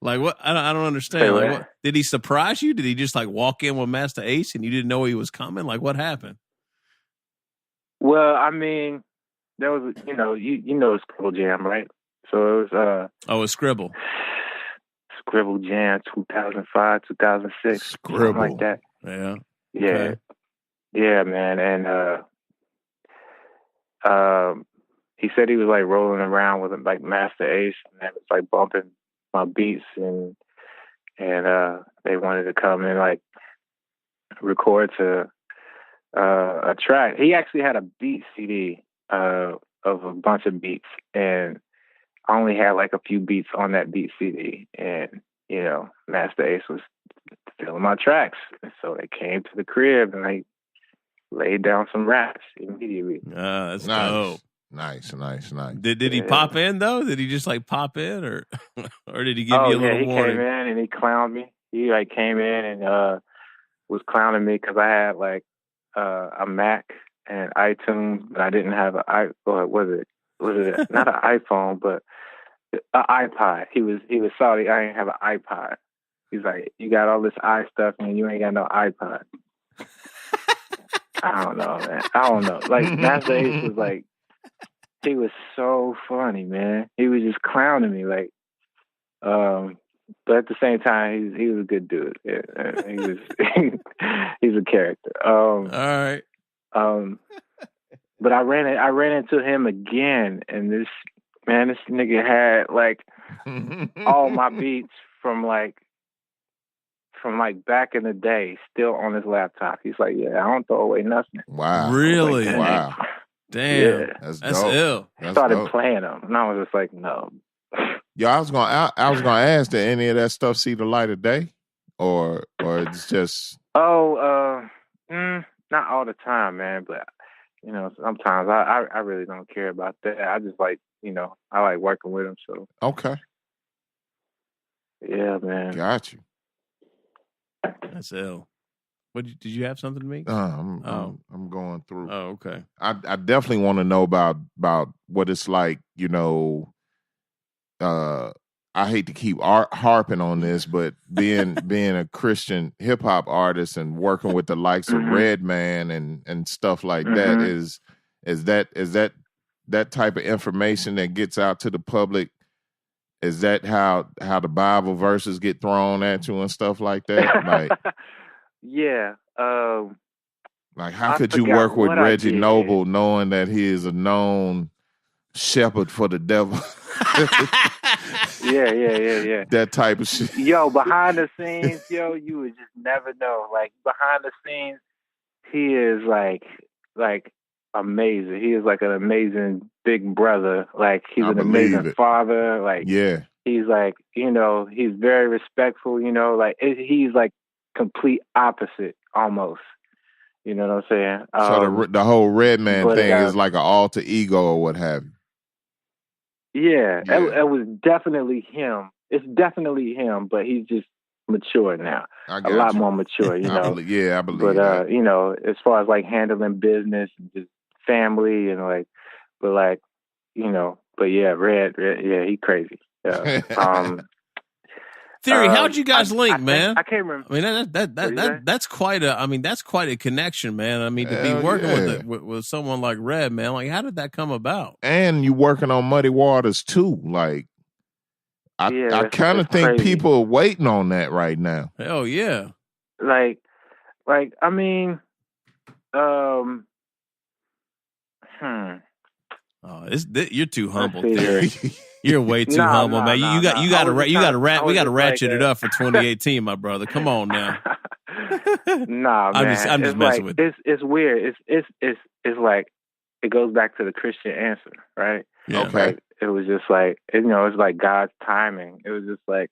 Like what? I don't understand. Like what? Did he surprise you? Did he just like walk in with Master Ace and you didn't know he was coming? Like what happened? Well, I mean, there was you know Scribble Jam, right? So it was it's Scribble. Scribble Jam 2005, 2006, Scribble. something like that. Yeah. Yeah. Okay. Yeah, man. And he said he was like rolling around with like Master Ace and it was like bumping my beats and they wanted to come and like record to a track. He actually had a beat CD of a bunch of beats and I only had like a few beats on that beat CD and Master Ace was filling my tracks. And so they came to the crib and they laid down some raps immediately. That's nice. dope. Nice. Did he pop in though? Did he just like pop in or did he give you a little warning? He came in and he clowned me. He like came in and was clowning me because I had like a Mac and iTunes, but I didn't have was it not an iPhone, but an iPod. He was salty. I didn't have an iPod. He's like, you got all this i stuff and you ain't got no iPod. I don't know, man. I don't know. Like Master Ace was like, he was so funny, man. He was just clowning me, like. But at the same time, he was a good dude. Yeah, he was. He's a character. All right. But I ran into him again, and this nigga had like all my beats from back in the day still on his laptop. He's like, yeah, I don't throw away nothing. Wow. Really? Like, wow. Damn. Yeah. That's ill. That's started dope. playing them, and I was just like, no. Yeah, I was gonna ask, did any of that stuff see the light of day, or it's just? Not all the time, man. But sometimes I really don't care about that. I just like I like working with him. So Okay. Yeah, man. Got you. That's ill. Did you have something to me? I'm going through. Oh, okay. I definitely want to know about what it's like. I hate to keep harping on this, but being a Christian hip hop artist and working with the likes of Redman and stuff like that is that type of information that gets out to the public. Is that how the Bible verses get thrown at you and stuff like that? Like, yeah. Like, how could you work with Reggie Noble knowing that he is a known shepherd for the devil? Yeah. That type of shit. Yo, behind the scenes, you would just never know. Like, behind the scenes, he is like amazing. He is like an amazing big brother. Like, he's an amazing father. Like, yeah. He's like, he's very respectful, like he's like complete opposite almost. You know what I'm saying? So the whole Redman thing is like an alter ego or what have you. Yeah. It was definitely him. It's definitely him, but he's just mature now. A lot more mature, I believe but, that. As far as like handling business and just family and like, but yeah, Red, yeah, he crazy. Yeah. Theory, how'd you guys link, man? I can't remember. I mean, that's quite a connection, man. I mean, to be working with someone like Red, man, like how did that come about? And you working on Muddy Waters too, like I kind of think people are waiting on that right now. Hell yeah! Like I mean, Oh, you're too humble. You're way too humble, man. You got to ratchet it up for 2018, my brother. Come on now. Nah, man. I'm just messing with you. It's weird. It's like it goes back to the Christian answer, right? Yeah. Okay. it was just like, it's like God's timing. It was just like,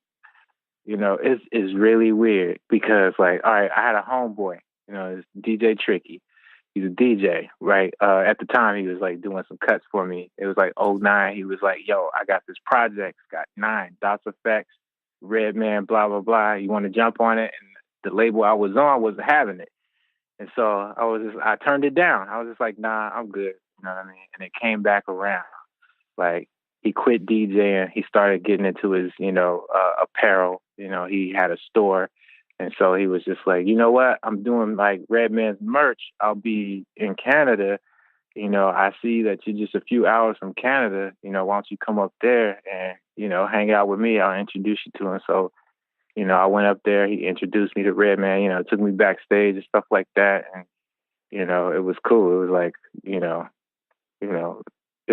it's really weird because like, all right, I had a homeboy, it's DJ Tricky. He's a DJ, right? At the time, he was like doing some cuts for me. It was like '09. He was like, yo, I got this project. It's got 9 Dots Effects, Redman, blah, blah, blah. You want to jump on it? And the label I was on wasn't having it. And so I turned it down. I was just like, nah, I'm good. You know what I mean? And it came back around. Like, he quit DJing. He started getting into his, apparel. He had a store. And so he was just like, you know what? I'm doing like Redman's merch. I'll be in Canada. I see that you're just a few hours from Canada. Why don't you come up there and, hang out with me? I'll introduce you to him. So, I went up there. He introduced me to Redman, took me backstage and stuff like that. And, it was cool. It was like, it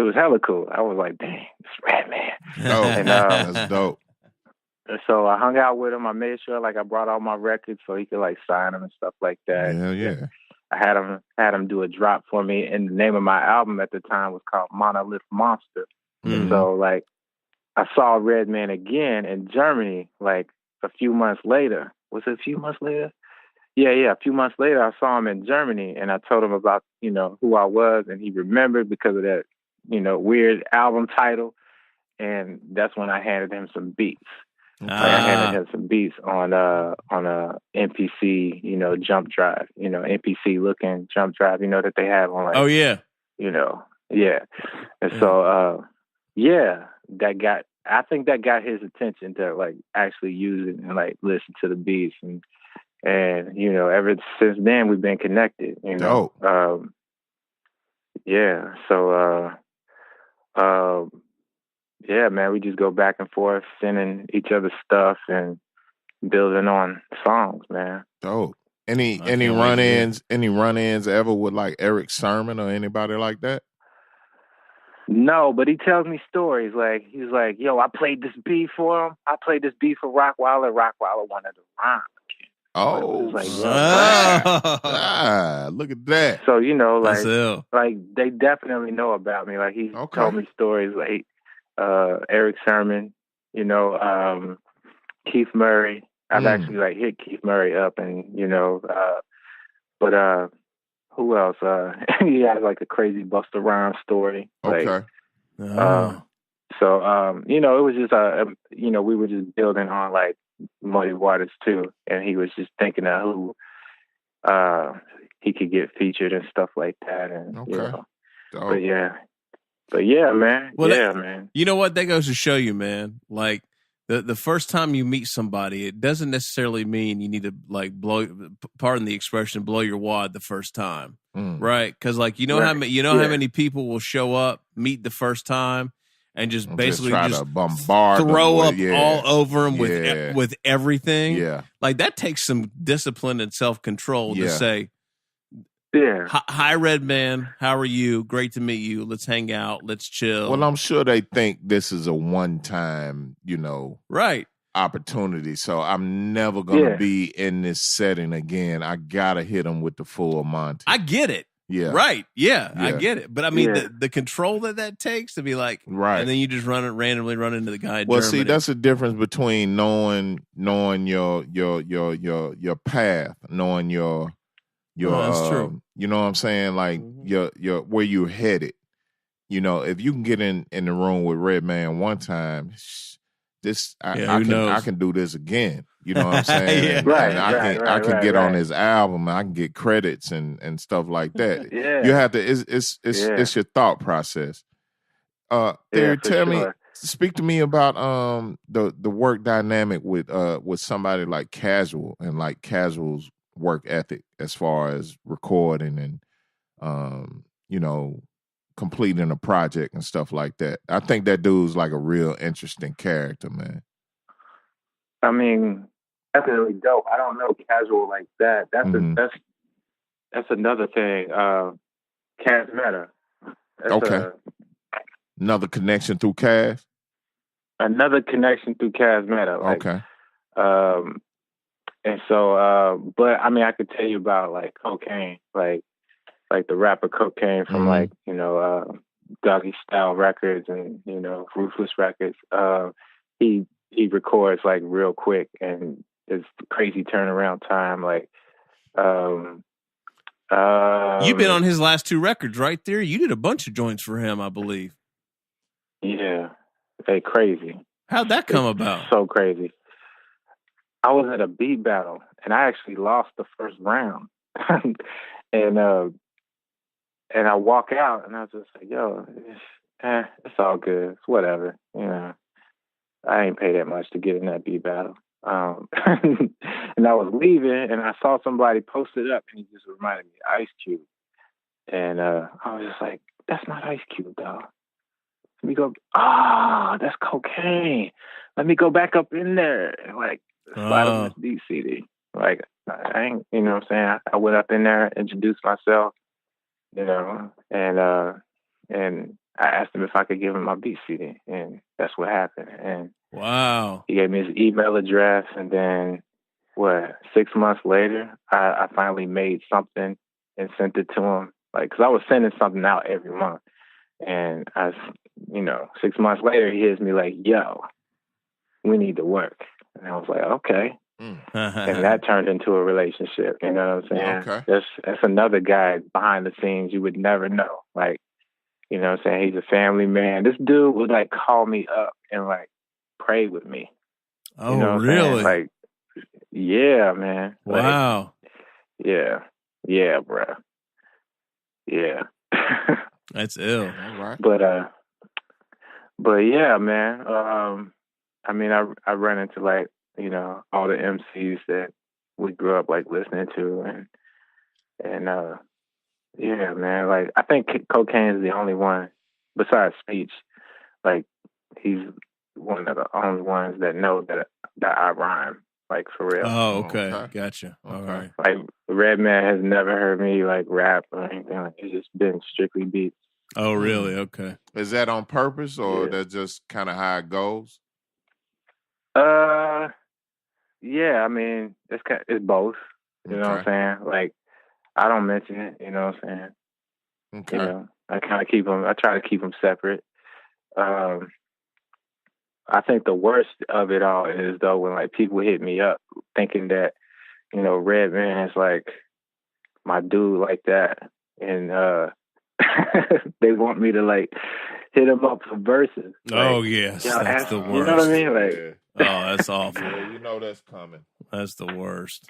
was hella cool. I was like, dang, it's Redman. Oh, and, that's dope. So I hung out with him. I made sure like I brought all my records so he could like sign them and stuff like that. Hell yeah. I had him do a drop for me, and the name of my album at the time was called Monolith Monster. And so like I saw Redman again in Germany like a few months later. Was it a few months later? Yeah, a few months later I saw him in Germany, and I told him about, who I was, and he remembered because of that, weird album title. And that's when I handed him some beats. Like I handed him some beats on a MPC, jump drive, MPC looking jump drive, that they have on like, oh yeah, yeah. And so, I think that got his attention to like actually use it and like listen to the beats. And ever since then we've been connected, Dope. Yeah. So, yeah, man, we just go back and forth, sending each other stuff and building on songs, man. Dope. Any run-ins ever with like Eric Sermon or anybody like that? No, but he tells me stories. Like, he's like, yo, I played this beat for him. I played this beat for Rockweiler. Rockweiler wanted to rhyme. Oh, like, look at that. So, like they definitely know about me. Like, he told me stories like Eric Sermon, Keith Murray. I've actually like hit Keith Murray up, and but who else? He has like a crazy Busta Rhymes story. Okay. So it was just we were just building on like Muddy Waters too, and he was just thinking of who he could get featured and stuff like that, and but yeah, man. Well, man. You know what? That goes to show you, man. Like the first time you meet somebody, it doesn't necessarily mean you need to like pardon the expression, blow your wad the first time, right? Because like how many people will show up, meet the first time, and just basically try just to bombard throw them up all over them with everything. Yeah, like that takes some discipline and self control to say. Yeah. Hi, Redman. How are you? Great to meet you. Let's hang out. Let's chill. Well, I'm sure they think this is a one-time, right opportunity. So I'm never going to be in this setting again. I got to hit them with the full Monty. I get it. Yeah. Right. Yeah, I get it. But I mean, the control that takes to be like, right. And then you just randomly run into the guy in Well, Germany. see, that's the difference between knowing your path, knowing your that's true. You know what I'm saying? Like your where you're headed. If you can get in the room with Redman one time, I can do this again. You know what I'm saying? Right. I can get on his album. I can get credits and stuff like that. Yeah. You have to. It's your thought process. Theory, speak to me about the work dynamic with somebody like Casual and like Casual's work ethic as far as recording and completing a project and stuff like that. I think that dude's like a real interesting character, man. I mean, definitely dope. I don't know Casual like that. That's another thing. Kaz Meta. Another connection through Kaz. Another connection through Kaz Meta. Like, okay. And so, but I mean, I could tell you about like Kokane, like the rapper Kokane from like, Doggy Style Records and, you know, Ruthless Records. He records like real quick, and it's crazy turnaround time. Like, you've been on his last 2 records, right there. You did a bunch of joints for him, I believe. Yeah, they crazy. How'd that come about? So crazy. I was at a beat battle, and I actually lost the first round. and I walk out, and I was just like, yo, it's all good. It's whatever. You know, I ain't pay that much to get in that beat battle. And I was leaving, and I saw somebody post it up, and he just reminded me of Ice Cube. And I was just like, that's not Ice Cube, dog. Let me go, that's Kokane. Let me go back up in there and like slide on this beat CD. Like, I ain't, you know what I'm saying? I went up in there, introduced myself, you know, and I asked him if I could give him my beat CD, and that's what happened. And wow, he gave me his email address, and then 6 months later, I finally made something and sent it to him. Like, cause I was sending something out every month, and 6 months later, he hits me like, "Yo, we need to work," and I was like, "Okay." And that turned into a relationship. You know what I'm saying? Okay. That's another guy behind the scenes you would never know. Like, you know what I'm saying? He's a family man. This dude would like call me up and like pray with me. Oh, you know what really? Like, yeah, man. Wow. Like, yeah, bro. Yeah. That's ill. All right. But yeah, man. I mean, I run into like, you know, all the MCs that we grew up like listening to, and yeah, man. Like, I think Kokane is the only one besides Speech. Like, he's one of the only ones that know that I rhyme, like, for real. Oh, okay. Gotcha. Okay. All right. Like, Redman has never heard me like rap or anything. Like, it's just been strictly beats. Oh, really? Okay. Is that on purpose, or that's just kind of how it goes? Yeah, I mean, it's both. You know what I'm saying? Like, I don't mention it. You know what I'm saying? Okay. You know, I kind of keep them. I try to keep them separate. I think the worst of it all is though when like people hit me up thinking that, you know, Redman is like my dude like that, and they want me to like hit them up for verses. Oh, like, yes, you know, that's the worst. You know what I mean? Like, oh, that's awful. Yeah, you know that's coming. That's the worst.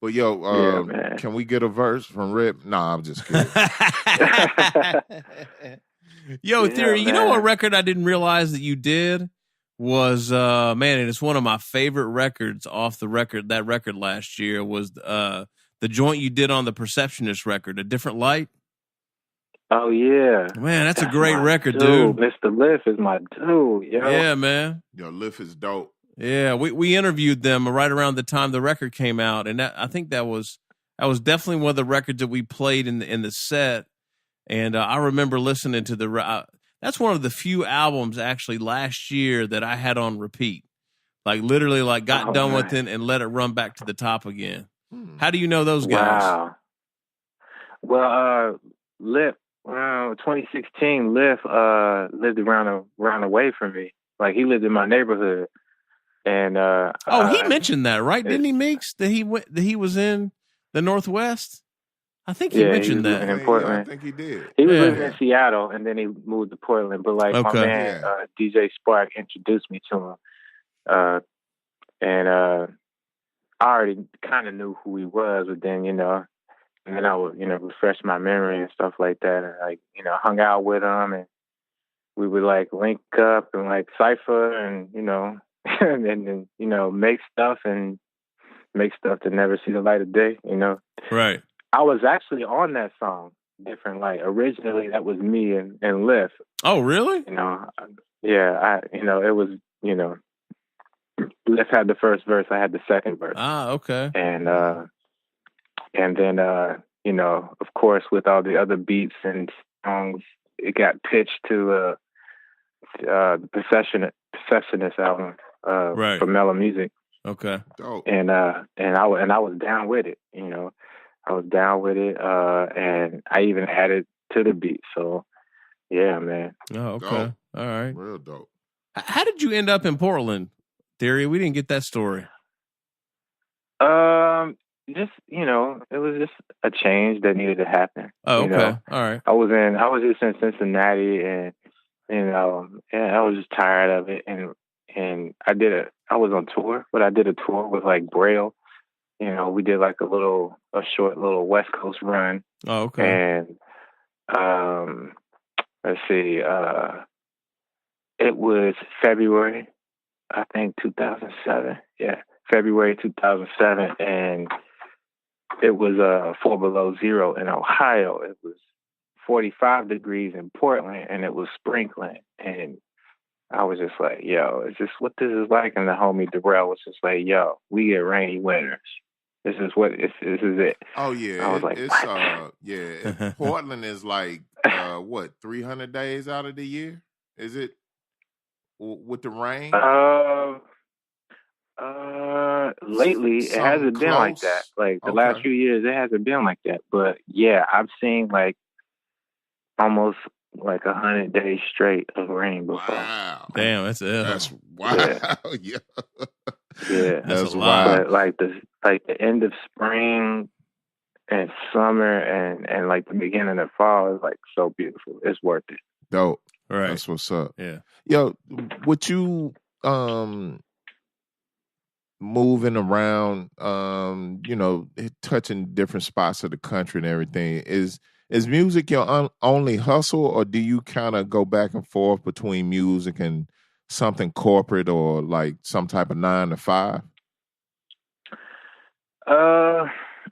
But yo, can we get a verse from Red? Nah, I'm just kidding. Yo, Theory, you know what record I didn't realize that you did was, man, and it's one of my favorite records off the record. That record last year was the joint you did on the Perceptionist record, A Different Light. Oh, yeah. Man, that's a great record, dude. Mr. Liff is my dude, yo. Yeah, man. Yo, Liff is dope. Yeah, we interviewed them right around the time the record came out, and I think that was definitely one of the records that we played in the set. And I remember listening to that's one of the few albums actually last year that I had on repeat. Like literally, like got done with it and let it run back to the top again. How do you know those guys? Wow. Well, Liff, 2016, Liff lived around the way from me. Like, he lived in my neighborhood. And he mentioned that, right? Didn't he, Meeks? That he was in the Northwest? I think he mentioned that. In Portland. Yeah, I think he did. He was living in Seattle, and then he moved to Portland. But like my man DJ Spark introduced me to him, and I already kind of knew who he was. But then and then I would refresh my memory and stuff like that, and like hung out with him, and we would like link up and like cipher, and and then make stuff to never see the light of day. Right. I was actually on that song, Different Light. Originally, that was me and Liff. Oh, really? Yeah. It was, Liff had the first verse. I had the second verse. Ah, okay. And then, of course, with all the other beats and songs, it got pitched to the Perceptionist album right. from Mellow Music. Okay. Dope. And I was down with it. I was down with it, and I even added to the beat. So, Yeah, man. Oh, okay. Dope. All right. Real dope. How did you end up in Portland, Theory? We didn't get that story. Just, it was just a change that needed to happen. Oh, okay. All right. I was just in Cincinnati, and and I was just tired of it, and I was on tour, but I did a tour with like Braille. We did like a short little West Coast run. Oh, okay. And let's see, it was February, I think 2007. Yeah, February 2007, and it was 4 below zero in Ohio. It was 45 degrees in Portland, and it was sprinkling. And I was just like, yo, is this what this is like? And the homie Darrell was just like, yo, we get rainy winters. This is it. Oh yeah. I was like, yeah. Portland is like 300 days out of the year? Is it with the rain? Lately it hasn't been like that. Like the last few years, it hasn't been like that. But yeah, I've seen like almost like 100 days straight of rain before. Wow. Damn, that's wow. Yeah. Yeah. That's a lot. But like the end of spring and summer and like the beginning of fall is like so beautiful. It's worth it. Dope. Right. That's what's up. Yeah. Yo, would you moving around, touching different spots of the country and everything, is music your only hustle, or do you kind of go back and forth between music and something corporate or like some type of 9 to 5?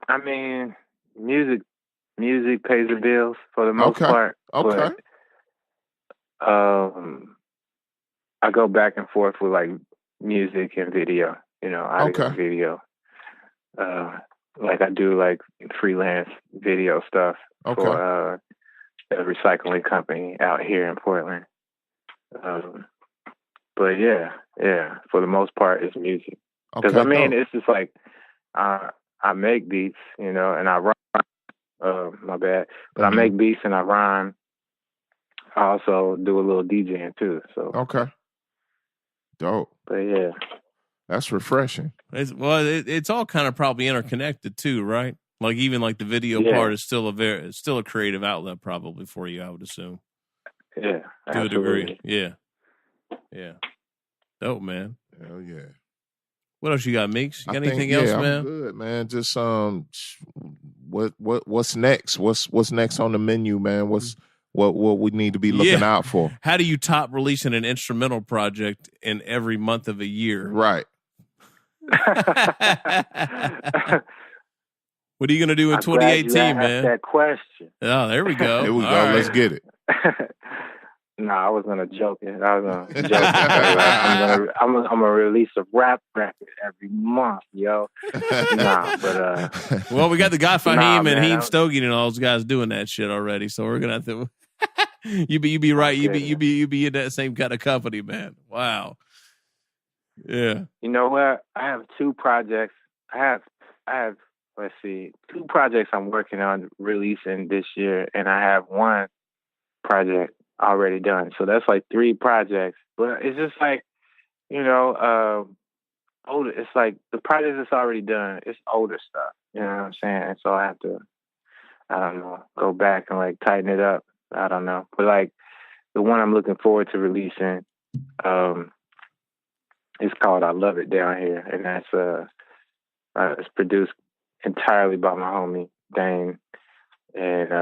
I mean, music pays the bills for the most part. Okay. But, I go back and forth with like music and video. Audio and video. Like I do like freelance video stuff for a recycling company out here in Portland. But yeah, for the most part, it's music. Because it's just like I make beats, and I rhyme. My bad, but I make beats and I rhyme. I also do a little DJing too. So dope. But yeah, that's refreshing. It's all kind of probably interconnected too, right? Like even like the video part is still a creative outlet probably for you, I would assume. Yeah, to a degree. Yeah. Dope, man. Hell yeah. What else you got, Meeks? You got anything else, man? I'm good, man. Just what's next? What's next on the menu, man? What we need to be looking out for? How do you top releasing an instrumental project in every month of a year? Right. What are you gonna do in 2018, man? That question. Oh, there we go. Here we go. Right. Let's get it. No, I was gonna joke it. I'm gonna release a rap record every month, yo. But well, we got the guy Fahim and Heem Stogie and all those guys doing that shit already, so we're gonna have to. you be right. You be in that same kind of company, man. Wow. Yeah. You know what? I have 2 projects. I have. Let's see, 2 projects I'm working on releasing this year, and I have 1 project already done. So that's like 3 projects. But it's just like, older. It's like the project that's already done. It's older stuff. You know what I'm saying? And so I have to, I don't know, go back and like tighten it up. I don't know. But like the one I'm looking forward to releasing, it's called I Love It Down Here, and that's it's produced entirely by my homie Dane, and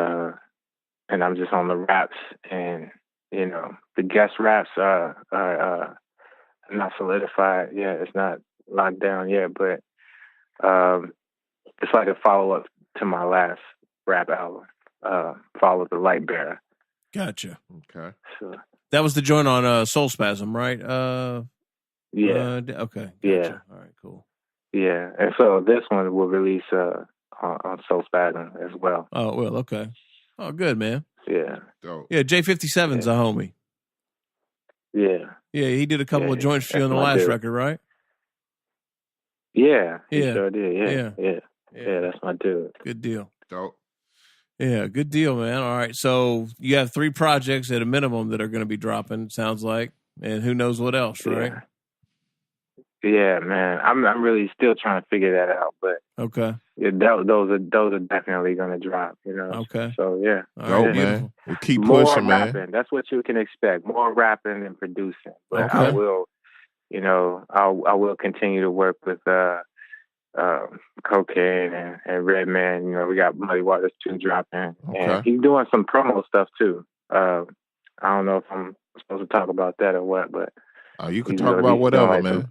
I'm just on the raps, and the guest raps are not solidified yet. It's not locked down yet, but it's like a follow up to my last rap album, Follow the Light Bearer. Gotcha. Okay. So that was the joint on Soul Spasm, right? Yeah. Okay. Gotcha. Yeah. All right. Cool. Yeah, and so this one will release on Soul Spasm as well. Oh well. Okay. Oh, good, man. Yeah. Dope. Yeah. J57's a homie. Yeah. Yeah, he did a couple of joints for you on the last record, right? Yeah, he sure did. Yeah, that's my dude. Good deal. Dope. Yeah, good deal, man. All right. So you have 3 projects at a minimum that are going to be dropping, sounds like. And who knows what else, right? Yeah, man. I'm really still trying to figure that out, but okay. Yeah, those are definitely going to drop, you know. Okay. So yeah. Go, man. We'll keep more pushing, rapping. man. That's what you can expect. More rapping and producing. But Okay. I will, you know, I will continue to work with Kokane and Redman. You know, we got Muddy Waters 2 dropping. Okay. And he's doing some promo stuff too. I don't know if I'm supposed to talk about that or what, but you can talk about whatever, man.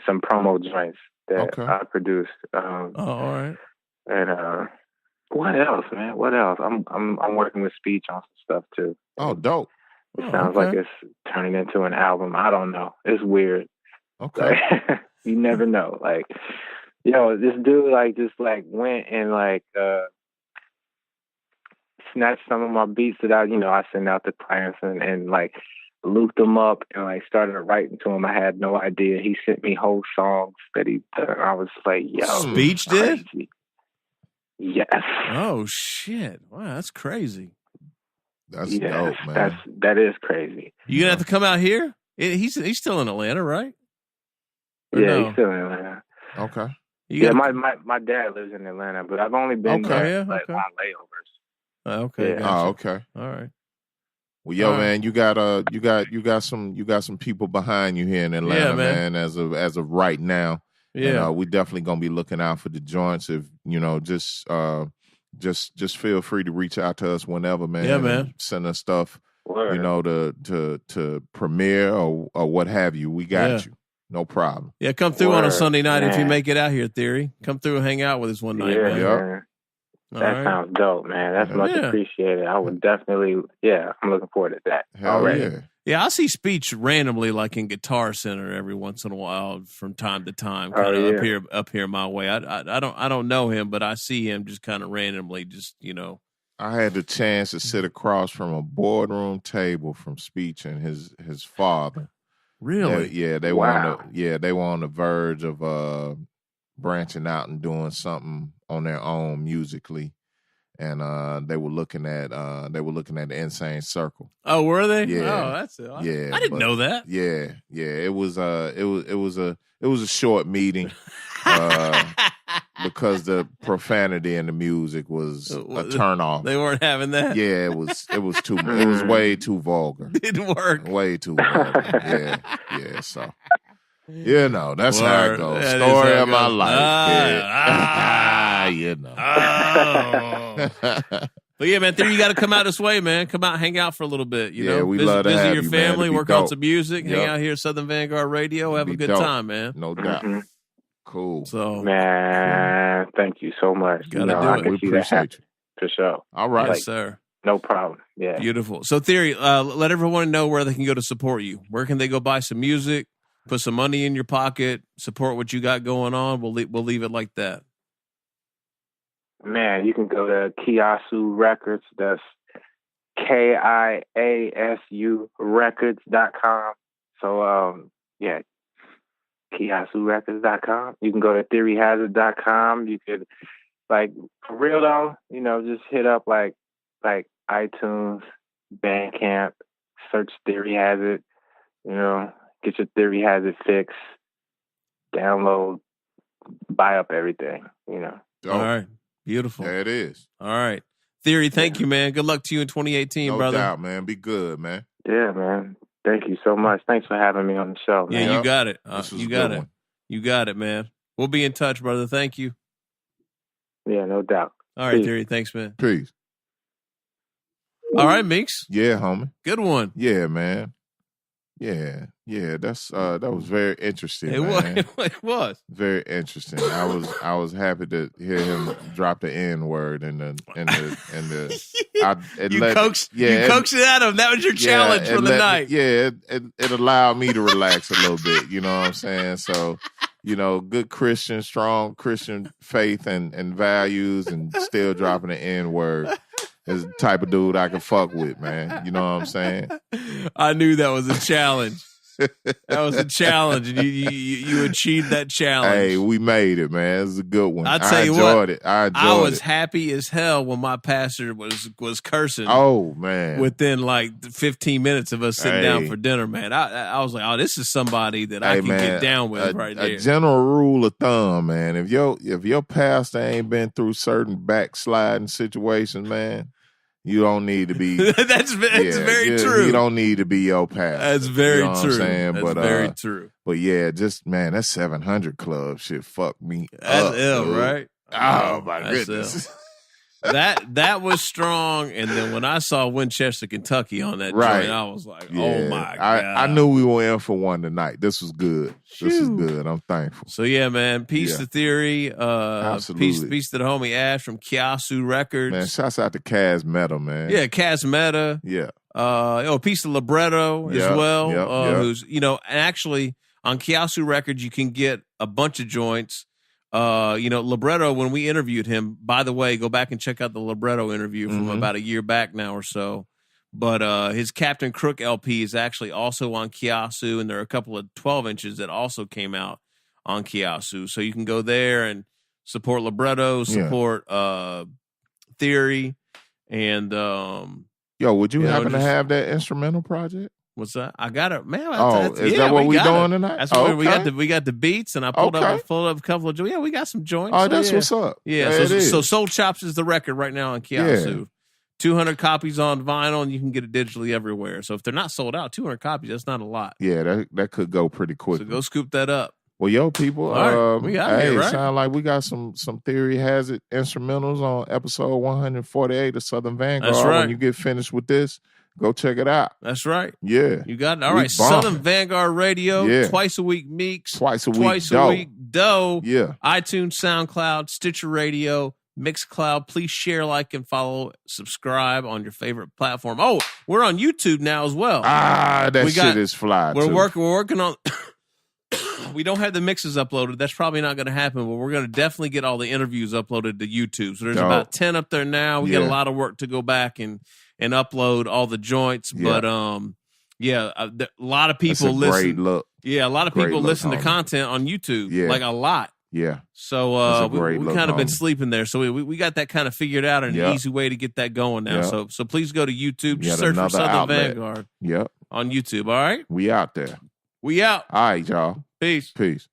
Some promo joints that I produced. All right. And what else, man? What else? I'm working with Speech on some stuff too. Oh, dope. It sounds like it's turning into an album. I don't know. It's weird. Okay. Like, you never know. Like, this dude just went and snatched some of my beats that I sent out to clients and looped them up and started writing to him. I had no idea. He sent me whole songs that he done. I was like, yo. Speech did? Yes. Oh shit. Wow, that's crazy. That's dope, man. That is crazy. You gonna have to come out here? He's still in Atlanta, right? He's still in Atlanta. Okay. My dad lives in Atlanta, but I've only been there on layovers. Okay. Yeah. Gotcha. Oh, okay. All right. Well, yo, man, you got some people behind you here in Atlanta, man. As of right now, yeah, and, we definitely gonna be looking out for the joints. If just feel free to reach out to us whenever, man. Yeah, man. Send us stuff, Word. to premiere or what have you. We got you, no problem. Yeah, come through Word, on a Sunday night man. if you make it out here. Theory, come through and hang out with us one night, man. Man. That sounds dope, man. That's much appreciated. I would definitely, I'm looking forward to that. Hell already. yeah. Yeah, I see Speech randomly, in Guitar Center every once in a while, from time to time, kind of up here my way. I don't know him, but I see him just kind of randomly, I had the chance to sit across from a boardroom table from Speech and his father. Really? They were on the verge of branching out and doing something on their own musically. And they were looking at the Insane Circle. Oh, were they? Yeah. Oh, that's it. I didn't know that. Yeah. It was a short meeting because the profanity in the music was a turnoff. They weren't having that. Yeah, it was way too vulgar. Didn't work. Way too vulgar. Yeah. So. That's how it goes. That Story is how of it my goes. life. But yeah, man, Theory, you got to come out this way, man. Come out, hang out for a little bit. We love to visit have your you, family, man. work on some music, hang out here at Southern Vanguard Radio, have a good dope. time, man. No doubt. Mm-hmm. Cool. So, man, thank you so much. Gotta do I it. can We see appreciate that for sure. All right. yes, sir. No problem. Yeah. Beautiful. So, Theory, let everyone know where they can go to support you. Where can they go buy some music, put some money in your pocket, support what you got going on? We'll leave it like that. Man, you can go to Kiasu Records. That's KIASU Records.com. So, KiasuRecords.com. You can go to TheoryHazit.com. You could, for real though, just hit up like iTunes, Bandcamp, search Theory Hazit, get your Theory Hazit fix, download, buy up everything, Dope. All right. Beautiful. There it is. All right. Theory, thank you, man. Good luck to you in 2018, No brother. doubt, man. Be good, man. Yeah, man. Thank you so much. Thanks for having me on the show, man. Yeah, you got it. This was You a got good it. one. You got it, man. We'll be in touch, brother. Thank you. Yeah, no doubt. All right, Peace. Theory. Thanks, man. Peace. All right, Meeks. Yeah, homie. Good one. Yeah, man. Yeah. That's that was very interesting. It man. was. It was. Very interesting. I was happy to hear him drop the N word in the. You coaxed it at him. That was your challenge for the night. It allowed me to relax a little bit. You know what I'm saying? So, good Christian, strong Christian faith and values, and still dropping the N word is the type of dude I can fuck with, man. You know what I'm saying? I knew that was a challenge. That was a challenge, and you achieved that challenge. Hey, we made it, man. It was a good one. I enjoyed it. I was happy as hell when my pastor was cursing. Oh man! Within like 15 minutes of us sitting down for dinner, man, I was like, oh, this is somebody that I can get down with right there. A general rule of thumb, man. If your pastor ain't been through certain backsliding situations, man. You don't need to be. That's very true. You don't need to be your pastor. That's very true. What I'm saying? That's very true. But yeah, just man, that 700 Club shit fucked me That's up. ill, dude. right? Oh my goodness. That was strong. And then when I saw Winchester, Kentucky on that joint, I was like, oh my God. I knew we were in for one tonight. This was good. This is good. I'm thankful. So yeah, man. Peace to Theory. Absolutely. Peace to the homie Ash from Kiasu Records. Man, shouts out to Kaz Meta, man. Yeah, Kaz Meta. Yeah. Peace to Libretto as well. Who's, and actually on Kiasu Records, you can get a bunch of joints. Libretto, when we interviewed him, by the way, go back and check out the Libretto interview from about a year back now or so. But his Captain Crook LP is actually also on Kiasu, and there are a couple of 12 inches that also came out on Kiasu. So you can go there and support Libretto, support Theory, and would you happen to have that instrumental project? What's that? I got it, man. Is that what we doing tonight? That's what we got the beats, and I pulled up a couple of joints. Yeah, we got some joints. Oh, that's what's up. Yeah, so Soul Chops is the record right now on Kiasu. Yeah. 200 copies on vinyl, and you can get it digitally everywhere. So if they're not sold out, 200 copies, that's not a lot. Yeah, that could go pretty quick. So go scoop that up. Well, people, we got it, right? Sound like we got some Theory Hazit instrumentals on episode 148 of Southern Vanguard. That's right. When you get finished with this, go check it out. That's right. Yeah. You got it. All right. Southern Vanguard Radio, twice a week Meeks. Twice a week Doe. Yeah. iTunes, SoundCloud, Stitcher Radio, Mixcloud. Please share, like, and follow, subscribe on your favorite platform. Oh, we're on YouTube now as well. Shit is fly. We're working on we don't have the mixes uploaded. That's probably not going to happen, but we're going to definitely get all the interviews uploaded to YouTube. So there's about 10 up there now. We got a lot of work to go back and upload all the joints. But a lot of people listen. Great look. Yeah, a lot of people listen to content on YouTube. Yeah. Like a lot. Yeah. So we kind of been sleeping there. So we got that kind of figured out and an easy way to get that going now. So please go to YouTube. Just search for Southern Vanguard. Yep. On YouTube. All right. We out there. We out. All right, y'all. Peace. Peace.